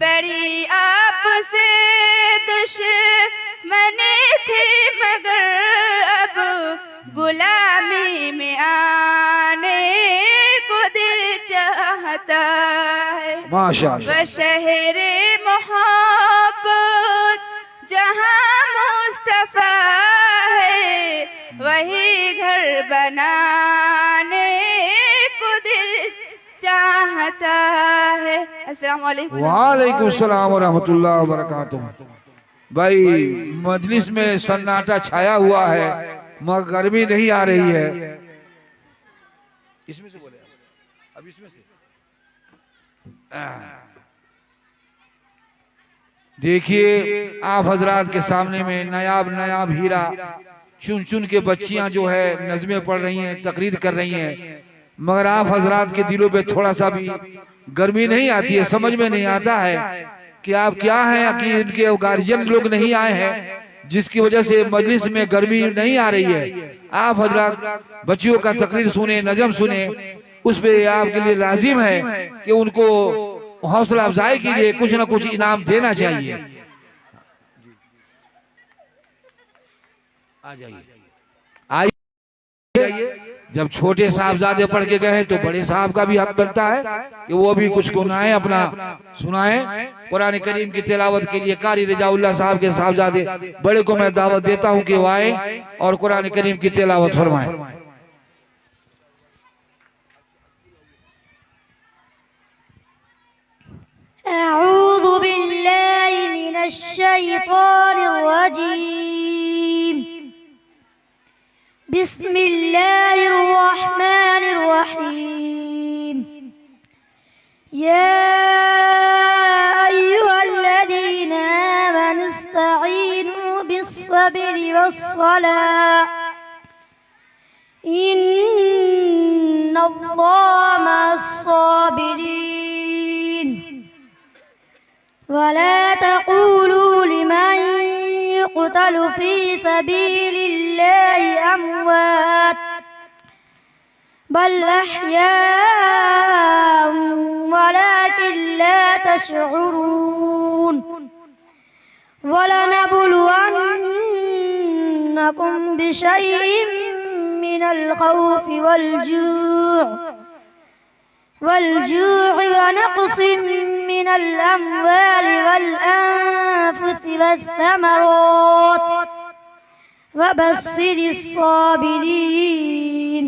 बड़ी आपसे दुश्मनी थी मगर अब गुलामी में आने को दिल चाहता है। माशाअल्लाह। वह शहरे मोहब्बत जहाँ मुस्तफा है, बनाने को दिल चाहता है। अस्सलाम वालेकुम। वालेकुम सलाम व रहमतुल्लाहि व बरकातुहू। भाई मजलिस में सन्नाटा छाया हुआ है मगर गर्मी नहीं आ रही है। इसमें से बोले अब इसमें से देखिए आप हजरात के सामने में नयाब नयाब हीरा चुन चुन के बच्चियां जो है नज़में पढ़ रही हैं, तकरीर कर रही हैं, मगर आप हजरात के दिलों पे थोड़ा सा भी गर्मी नहीं आती है, समझ में नहीं आता है कि आप क्या हैं कि इनके गार्जियन लोग नहीं आए हैं जिसकी वजह से मजलिस में गर्मी नहीं आ रही है। आप हजरात बच्चियों का तकरीर सुने, नज़म सुने, उस पे आपके लिए लाजिम है कि उनको हौसला अफजाई के लिए कुछ ना कुछ इनाम देना चाहिए। आ जाइए, आइए। जब छोटे साहबजादे पढ़ के गए तो बड़े साहब का भी हक बनता है कि वो भी कुछ गुनाएं अपना सुनाएं। कुरान करीम की तिलावत के लिए कारी रजाउल्लाह साहब के साहबजादे बड़े को मैं दावत देता हूं कि वो आए और कुरान करीम की तिलावत फरमाएं। अऊज़ु बिल्लाहि मिनश शैतानिर रजीम। बिस्मिल्लाहिर रहमानिर रहीम। या अय्युहल्लज़ीना आमनु इस्तईनु बिस्सब्रि वस्सलाह इन्नल्लाहा मअस-साबिरीन। वला तक़ूलू लिमन युक़तलु फ़ी सबीलिल्लाहि अमवात बल अह्याउन वलाकिन ला तशऊरून। वलनबलुवन्नकुम बिशैइन मिनल खौफ़ि वल-जू'i वनक़्सिम मिनल अम्वालि वल-अन्फ़ुसि वस्समरात वबश्शिरिस साबिरीन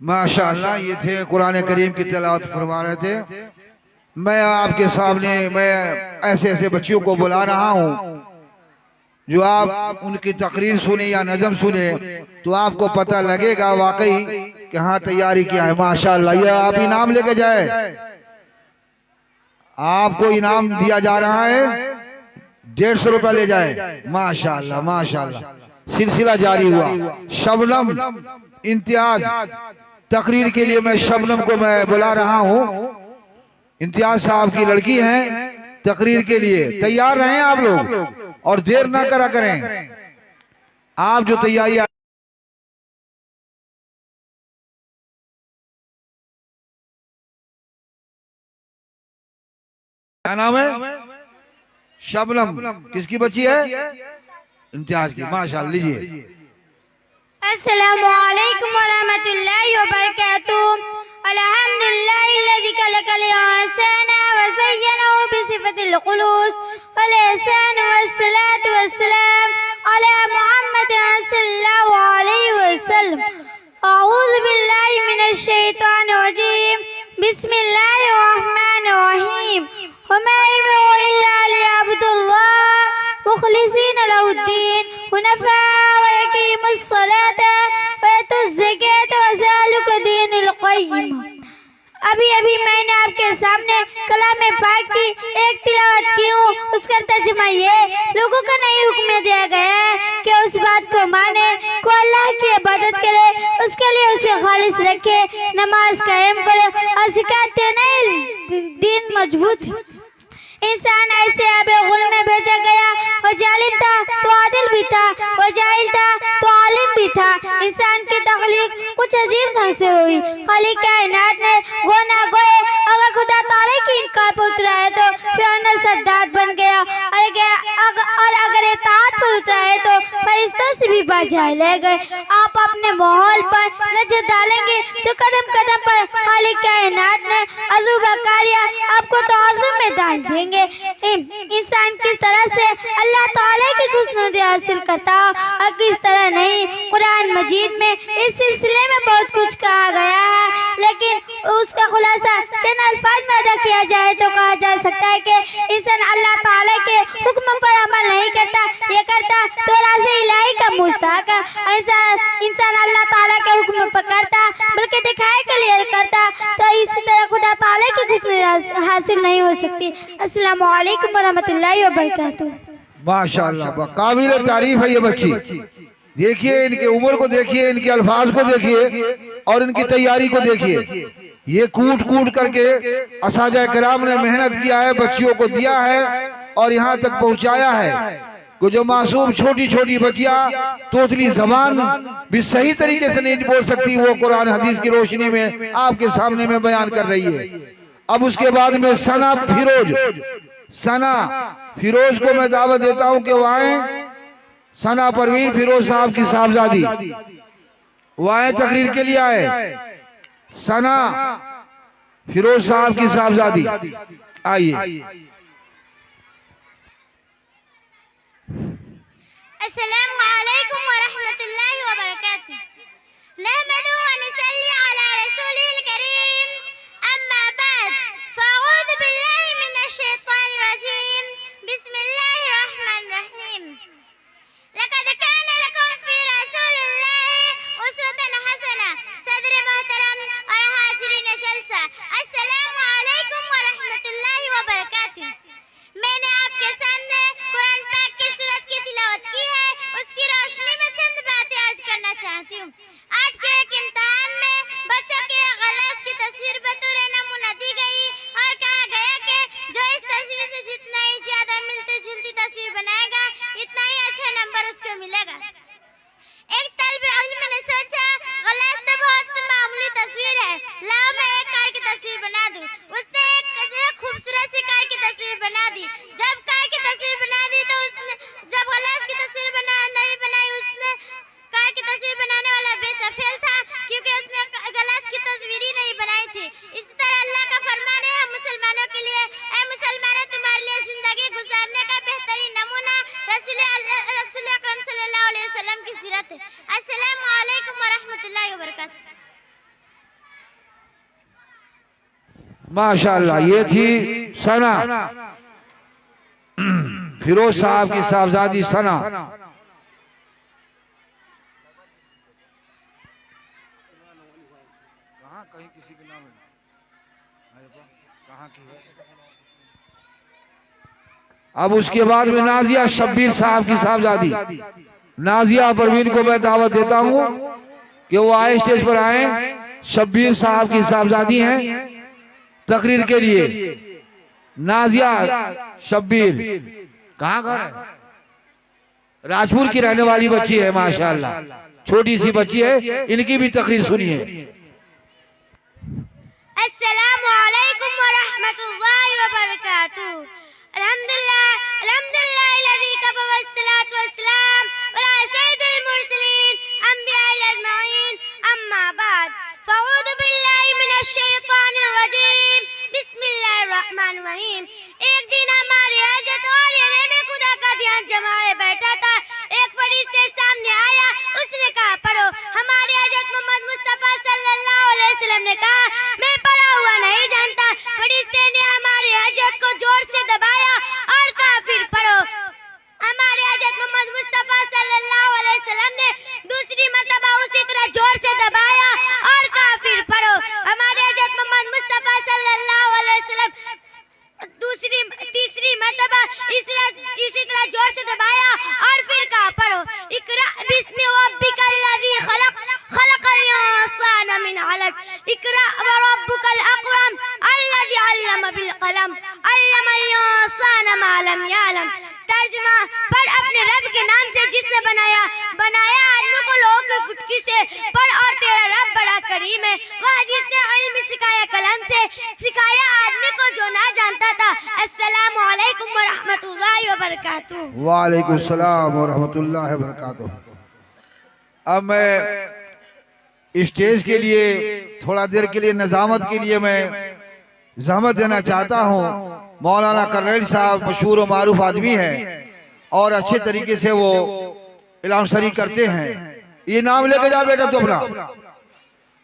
माशाअल्लाह, ये थे कुरान करीम की तिलावत फरमा रहे थे। मैं आपके सामने मैं ऐसे ऐसे बच्चियों को बुला रहा हूँ जो आप उनकी तकरीर सुने या नज़म सुने तो आपको पता लगेगा वाकई कि हाँ तैयारी किया है। माशाअल्लाह, ये आप इनाम लेके जाए, आपको इनाम दिया जा रहा है 150 रुपया ले जाए। माशाअल्लाह माशाअल्लाह, सिलसिला जारी हुआ। शबनम इम्तियाज तकरीर के लिए मैं शबनम को मैं बुला रहा हूँ। इम्तियाज साहब की लड़की हैं, तकरीर के लिए तैयार रहें आप लोग और देर ना करा करें। आप जो तैयारी क्या नाम है? शबनम किसकी बच्ची है? इम्तियाज की। माशाअल्लाह, लीजिए। अस्सलामु अलैकुम व रहमतुल्लाहि व बरकातुहू। अल्हम्दुलिल्लाहिल्लज़ी खलक़ल इंसाना व ज़य्यनहु बिसिफ़तिल खुलूस वल ihसान वस्सलातु वस्सलाम अला मुहम्मद सल्लल्लाहु अलैहि वसल्लम। अऊज़ु बिल्लाहि मिनश शैतानिर रजीम। बिस्मिल्लाहिर रहमानिर रहीम। वमा उमिरू इल्ला लियअब्दुल्लाह मुख़लिसीना लहुद्दीन हुनफ़ा व यक़ीमुस सलाता व युतुज़ ज़काता व ज़ालिका दीनुल क़य्यिम। अभी अभी मैंने आपके सामने कलाम पाक की एक तिलावत की हूँ। उसका तर्जुमा ये, लोगों को नहीं हुक्म दिया गया है कि उस बात को माने, को अल्लाह की इबादत करे, उसके लिए उसे खालिस रखे, नमाज कायम करे और ज़कात नहीं, दीन मजबूत। इंसान ऐसे आबे गुल में भेजा गया। वो जालिम था तो आदिल भी था, वो जाहिल था तो आलिम भी था। इंसान की तख्लीक कुछ अजीब ढंग से हुई। खालिक कायनात ने गोना गोए अगर खुदा ताले की इनकार पर उतरा है तो फिरौन सद्दात बन गया, और अगर इताअत पर उतरा है तो फरिश्तों से भी बाजाए ले गए। आप अपने माहौल पर नजर डालेंगे तो कदम कदम पर खालिक कायनात ने अज़ू बकारिया आपको तआज़ुम में डाल देंगे। इंसान किस तरह से अल्लाह ताला की खुशनुदी हासिल करता और किस तरह नहीं, कुरान मजीद में इस सिलसिले में बहुत कुछ कहा गया है, लेकिन उसका खुलासा चंद अल्फाज में अदा किया जाए तो कहा जा सकता है कि इंसान अल्लाह ताला के हुक्म पर अमल नहीं करता, ये करता तो राज़े इलाही का मुस्ताक है। इंसान अल्लाह ताला के हुक्म पर करता बल्कि दिखाए के लिए करता, तो इसी तरह खुदा ताला की खुशनुदी हासिल नहीं हो सकती। अस्सलामु अलैकुम वरहमतुल्लाहि वबरकातुहू। माशाअल्लाह, काबिल तारीफ है ये बच्ची। देखिए इनके उम्र को देखिए, इनके अल्फाज को देखिए और इनकी तैयारी को देखिए। ये कूट कूट करके असाजा कराम ने मेहनत किया है, बच्चियों को दिया है और यहाँ तक पहुँचाया है। को जो मासूम छोटी छोटी बच्चियां तोतली जबान भी सही तरीके से नहीं बोल सकती, वो कुरान हदीस की रोशनी में आपके सामने में बयान कर रही है। अब उसके बाद में सना फिरोज को मैं दावत देता हूं कि वो आए। सना परवीन फिरोज साहब की साहबजादी वो आए, तकरीर के लिए आए। सना फिरोज साहब की साहबजादी आइए। अस्सलामु अलैकुम वरहमतुल्लाहि वबरकातुहू। नहमदुहु व नुसल्ली अला रसूलिल करीम, अम्मा बाद, फ़अऊज़ु बिल्लाहि मिनश शैतानिर रजीम, बिस्मिल्लाहिर रहमानिर रहीम। लक़द कान लकुम फ़ी रसूलिल्लाहि उस्वतुन हसना। सदर मोहतरम और हाज़रीन जलसा, अस्सलामु अलैकुम वरहमतुल्लाहि वबरकातुहू। मैंने आपके सामने कुरान पाक की सूरत की तिलावत की है, उसकी रोशनी में चंद बातें अर्ज करना चाहती हूँ। 8 के एक इम्तिहान में बच्चों के गलास की तस्वीर बतौर नमूना दी गई और कहा गया कि जो इस तस्वीर से जितना ही ज्यादा मिलती जुलती तस्वीर बनाएगा इतना ही अच्छा नंबर उसको मिलेगा। एक तल्ब इल्म ने सोचा गलास तो बहुत मामूली तस्वीर है, लाओ मैं एक कार की तस्वीर बना दूं। उसने एक खूबसूरत सी कार की तस्वीर बना दी। जब कार की तस्वीर बना दी तो उसने जब गलास की तस्वीर नहीं बनाई, उसने कार की तस्वीर बनाने वाला बेचफेल था क्योंकि उसने गलास की तस्वीर ही नहीं बनाई थी। इसी तरह अल्लाह का फरमान है मुसलमानों के लिए, ऐ मुसलमानों तुम्हारे लिए जिंदगी गुजारने का बेहतरीन नमूना रसूल अकरम सल्लल्लाहु अलैहि वसल्लम की सीरत है। अस्सलामु अलैकुम वरहमतुल्लाहि वबरकातुहू। माशाअल्लाह, ये थी सना फिरोज साहब की साहबजादी सना। कहीं किसी के नाम है, कहाँ की है? अब उसके बाद में नाजिया शब्बीर साहब की साहबजादी नाजिया परवीन को मैं दावत देता हूँ कि वो आए, स्टेज पर आए। शब्बीर साहब की साहबजादी हैं तकरीर के लिए। नाजिया शब्बीर कहाँ घर है? राजपुर की रहने वाली बच्ची है, माशाअल्लाह छोटी सी बच्ची है। इनकी भी तकरीर सुनिए। अस्सलामु अलैकुम वरहमतुल्लाहि वबरकातुहू। अल्हम्दुलिल्लाहिल्लज़ी कफ़ा वस्सलातु वस्सलाम अला सय्यिदिल मुरसलीन अंबियाइल अजमाइन, अम्मा बाद, फ़अऊज़ु बिल्लाहि मिनश शैतानिर रजीम, बिस्मिल्लाहिर रहमानिर रहीम। एक दिन हमारे हज़रत और में खुदा का ध्यान जमाए बैठा था। एक फरिश्ते सामने आया, उसने कहा पढ़ो। हमारे हज़रत मोहम्मद मुस्तफ़ा सल्लल्लाहु अलैहि वसल्लम ने कहा मैं पढ़ा हुआ नहीं जानता। फरिश्ते ने हमारे हज़रत को जोर से दबाया और कहा फिर पढ़ो। हमारे हज़रत मोहम्मद मुस्तफ़ा सल्लल्लाहु अलैहि वसल्लम ने दूसरी मर्तबा उसी तरह जोर से दबाया और कहा फिर पढ़ो। हमारे हज़रत मोहम्मद मुस्तफ़ा सल्लल्लाहु अलैहि वसल्लम तीसरी मर्तबा इसी तरह जोर से दबाया और फिर कहा पढ़ो। इक़रा बिस्मि रब्बिकल्लज़ी खलक़, खलक़ल इंसान मिन अलक़, इक़रा व रब्बुकल अकरम, अल्लज़ी अल्लम बिल क़लम, अल्लमल मालम यालम। तर्जुमा, पर अपने रब के नाम से जिसने बनाया आदमी को लोगों की फुटकी से। पर और तेरा रब बड़ा करीम है, वह जिसने इल्म सिखाया कलम से, सिखाया आदमी को जो ना जानता था। अस्सलामु अलैकुम व रहमतुल्लाहि व बरकातुहू। वालेकुम सलाम व रहमतुल्लाहि व बरकातुहू। अब मैं स्टेज के लिए थोड़ा देर के लिए नज़ामत के लिए मैं जहमत देना चाहता हूँ। मौलाना करनैल साहब मशहूर व मारूफ आदमी हैं और अच्छे तरीके से वो इलाम शरी करते हैं। ये नाम लेके जा बेटा तू अपना,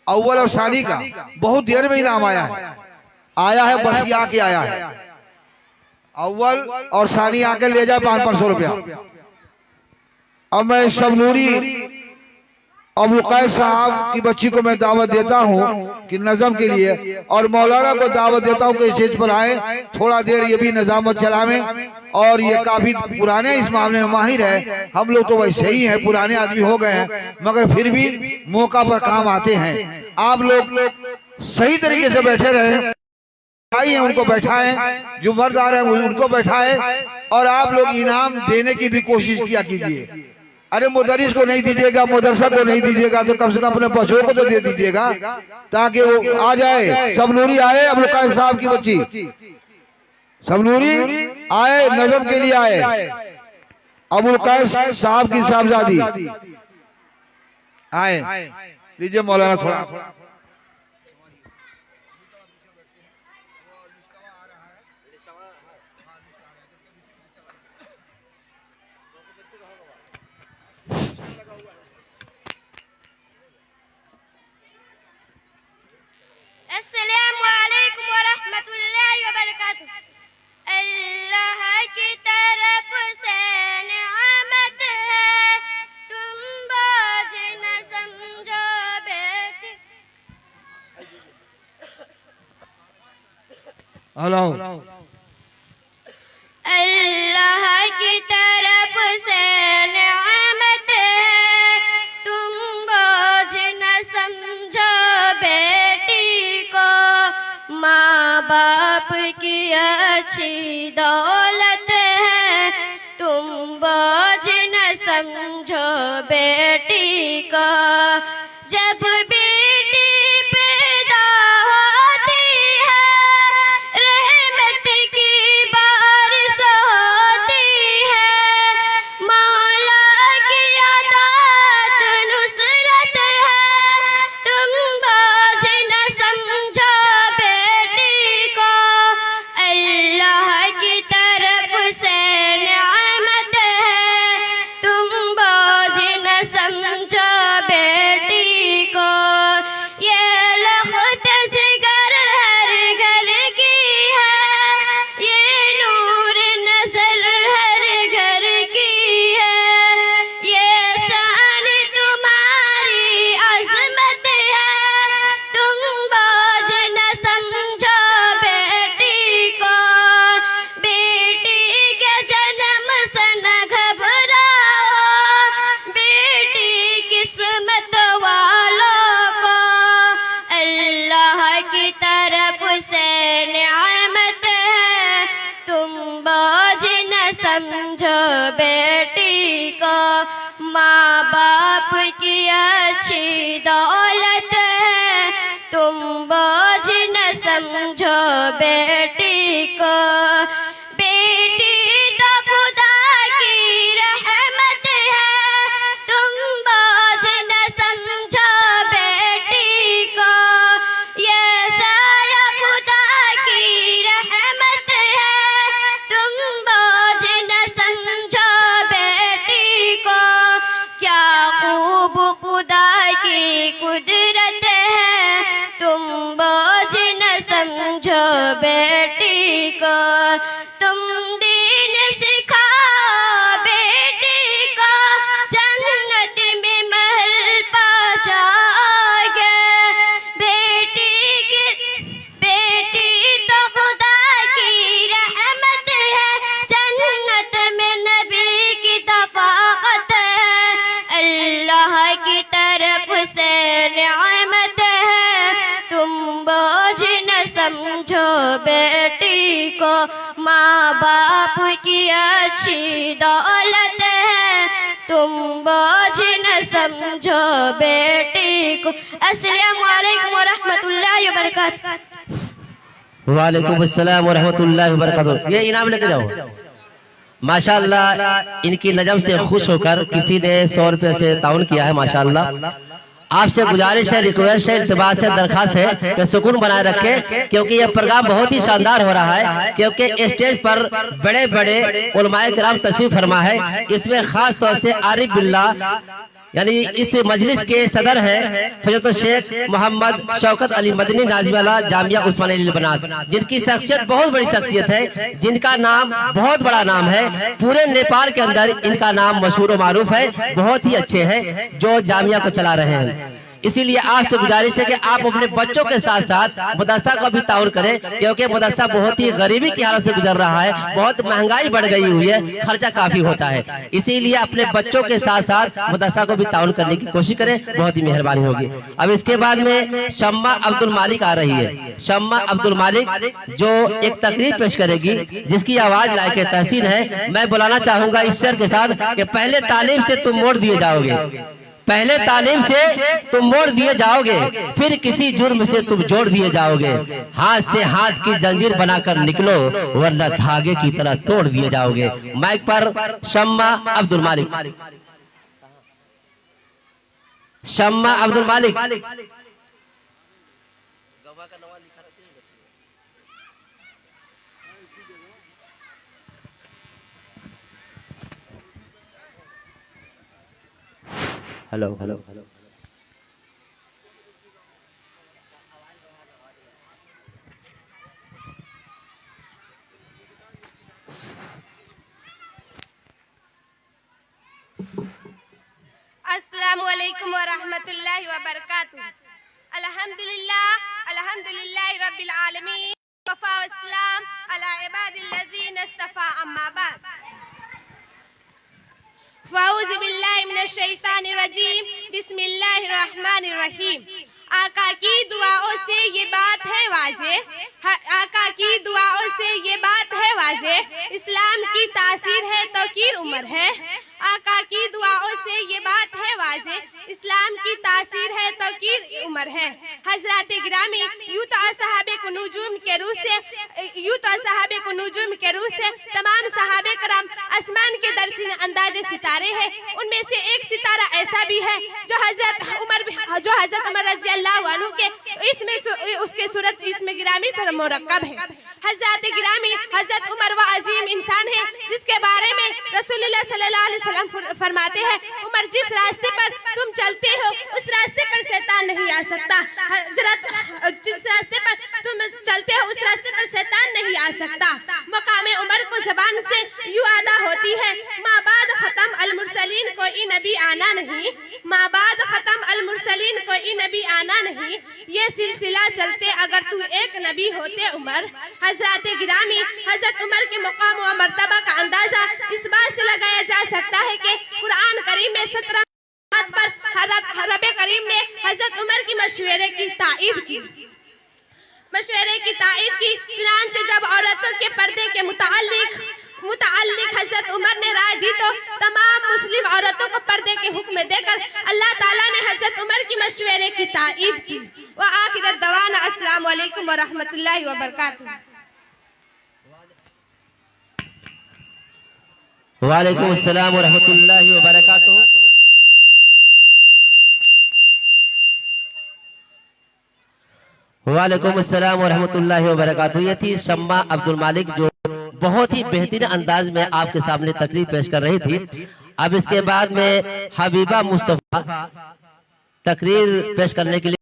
अव्वल और सानी का बहुत देर में इनाम आया है बस ये आके आया है। अव्वल और सानी आके ले जाए 500 रुपया। अब मैं शबनूरी अबुल कैस साहब की बच्ची को मैं दावत देता हूँ कि नज़म के लिए, और मौलाना को दावत देता हूँ कि स्टेज पर आए, थोड़ा देर ये भी निज़ामत चलावें। और ये काफी पुराने इस मामले में माहिर है, हम लोग तो वैसे ही हैं, पुराने आदमी हो गए हैं, मगर फिर भी मौका पर काम आते हैं। आप लोग सही तरीके से बैठे रहे, आई हैं उनको बैठाएं, जो मर्द आ रहे हैं उनको बैठाएं, और आप लोग इनाम देने की भी कोशिश किया कीजिए। अरे मुदरिस को नहीं दीजिएगा, मदरसा को नहीं दीजिएगा, तो कम से कम अपने बच्चों को तो दे दीजिएगा ताकि वो आ जाए। शबनूरी आए, अबुल कैस साहब की बच्ची शबनूरी आए, नज़म के लिए आए, अबुल कैस साहब की साहबजादी आए। लीजिए मौलाना थोड़ा। अस्सलामु अलैकुम व रहमतुल्लाहि व बरकातुहू। अल्लाह की तरफ से नेमत है, तुम बोझ न समझो बेटी। हेलो। अल्लाह की तरफ से नेमत है, तुम बोझ न समझो बेटी को। माँ बाप की अच्छी दौलत है, तुम बोझ न समझो बेटी को। जब बेटी पैदा होती है, रहमत की बारिश होती है। मौला की अतात नुसरत है, तुम बोझ न समझो बेटी को। अल्लाह की तरफ से नेमत है, तुम बोझ न समझो बेटी को। ये लख्त जिगर हर घर की है, ये नूर नजर हर घर की है। ये शान तुम्हारी अजमत है, तुम बोझ न समझो बेटी को। बेटी के जन्म से न घबराओ, बेटी किस्मत वालों को। अल्लाह की तरफ से नेमत है, तुम बोझ न समझो बेटी को। माँ बाप की अच्छी दौलत है, तुम बोझ न समझो बेटी को। बेटी तो खुदा की रहमत है, तुम बोझ न समझो बेटी को। ये साया खुदा की रहमत है, तुम बोझ न समझो बेटी को। क्या खूब खुदा की कुदरत है, तुम बोझ न समझो बेटी को। तुम दीन सिखाओ बेटी को, जन्नत में महल पा जाओगे। बेटी तो खुदा की रहमत है, जन्नत में नबी की तफाकत है। अल्लाह की तरफ से नेमत है, तुम बोझ न समझो बेटी को, माँ बाप की अच्छी दौलत है, तुम बोझ न समझो बेटी को। अस्सलामु अलैकुम व रहमतुल्लाहि व बरकातहू। वालेकुम अस्सलाम व रहमतुल्लाहि व बरकातहू। ये इनाम लेके जाओ। माशाअल्लाह, इनकी नजम से खुश होकर किसी ने 100 रुपये से ताउन किया है। माशाअल्लाह, आपसे गुजारिश है, रिक्वेस्ट है, इल्तिमास है, दरखास्त है कि सुकून बनाए रखें, क्योंकि यह प्रोग्राम बहुत ही शानदार हो रहा है। क्योंकि स्टेज पर बड़े बड़े उलमाए किराम तशरीफ फरमा है। इसमें खास तौर से आरिफ बिल्लाह यानी इस मजलिस के सदर हैं फजलतुल शेख मोहम्मद शौकत अली मदनी नाज़िवाला जामिया उस्मानिया लिलबनात, जिनकी शख्सियत बहुत बड़ी शख्सियत है, जिनका नाम बहुत बड़ा नाम है। पूरे नेपाल के अंदर इनका नाम मशहूर और मारूफ है। बहुत ही अच्छे हैं जो जामिया को चला रहे हैं। इसीलिए आपसे गुजारिश है कि आप अपने बच्चों के साथ साथ मदरसा को भी ताउन करें, क्योंकि मदरसा बहुत ही गरीबी की हालत से गुजर रहा है। बहुत महंगाई बढ़ गई हुई है, खर्चा काफी होता है। इसीलिए अपने बच्चों के साथ साथ मदरसा को भी ताउन करने की कोशिश करें, बहुत ही मेहरबानी होगी। अब इसके बाद में शम्मा अब्दुल मालिक आ रही है। शम्मा अब्दुल मालिक जो एक तकरीर पेश करेगी, जिसकी आवाज लायक तहसीन है। मैं बुलाना चाहूंगा इस शेर के साथ कि पहले तालीम से तुम मोड़ दिए जाओगे, पहले तालीम से तुम मोड़ दिए जाओगे, फिर किसी जुर्म से तुम जोड़ दिए जाओगे। हाथ से हाथ की जंजीर बनाकर निकलो, वरना धागे की तरह तोड़ दिए जाओगे। माइक पर शम्मा अब्दुल मालिक। शम्मा अब्दुल मालिक। Hello hello hello. अस्सलामु अलैकुम व रहमतुल्लाहि व बरकातहू। अल्हम्दुलिल्लाह अल्हम्दुलिल्लाहि रब्बिल आलमीन, वफ़ा वस्सलाम अला इबादिल्लज़ीना इस्तफ़ा, अम्मा बाद। फ़ाऊज़ु बिल्लाहि मिनश शैतानिर रजीम, बिस्मिल्लाहिर रहमानिर रहीम। आका की दुआओं से ये बात है वाज़े, आका की दुआओं से ये बात है वाज़े, इस्लाम की तासीर है तौकीर उम्र है। आका की दुआओं से ये बात है वाज़े, इस्लाम की तासीर है तौकीर उम्र है। हज़रात गिरामी, यूं तो असहाबे को नुजूम के रूह से, यूं तो असहाबे को नुजूम के रूह से तमाम सहाबे करम आसमान के दरसिन अंदाजे सितारे हैं। उनमें से एक सितारा ऐसा भी है जो हज़रत उमर रज़ी अल्लाह अन्हु के इसमें उसके सूरत इसमें गिरामी से मुरक्कब है। हज़रत गिरामी हज़रत उमर वो अजीम इंसान है जिसके बारे में रसूलुल्लाह सल्लल्लाहु अलैहि वसल्लम फरमाते हैं, उमर जिस रास्ते पर तुम चलते हो उस रास्ते पर शैतान नहीं आ सकता। जिस रास्ते पर तुम चलते हो उस रास्ते पर शैतान नहीं आ सकता। मकामे उमर को जबान से यूं अदा होती है, माँ बाद खत्म अल मुरसलीन कोई नबी आना नहीं, माँ बाद खत्म अल मुरसलीन कोई नबी आना नहीं। ये सिलसिला चलते अगर तू एक नबी होते उमर। हज़रत गिरामी हज़रत उमर के मकाम व मर्तबा का अंदाजा इस बात से लगाया जा सकता है कि कुरान करीम में 17 पर रब्बे करीम ने हज़रत उमर की मशवरे की ताईद की, चुनांचे जब औरतों के पर्दे के मुताल्लिक हज़रत उमर ने राय दी तो तमाम मुस्लिम औरतों को पर्दे के हुक्म देकर अल्लाह ताला ने हज़रत उमर की मशवरे की ताईद की। व आखिर दवाना अस्सलामु अलैकुम व रहमतुल्लाहि व बरकातहू। वालेकुम अस्सलाम व रहमतुल्लाहि व बरकातहू। वालेकुम अस्सलाम व रहमतुल्लाहि व बरकातहू। ये थी शम्मा अब्दुल मालिक जो बहुत ही बेहतरीन अंदाज में आपके सामने तकरीर पेश कर रही थी। अब इसके बाद में हबीबा मुस्तफा तकरीर पेश करने के लिए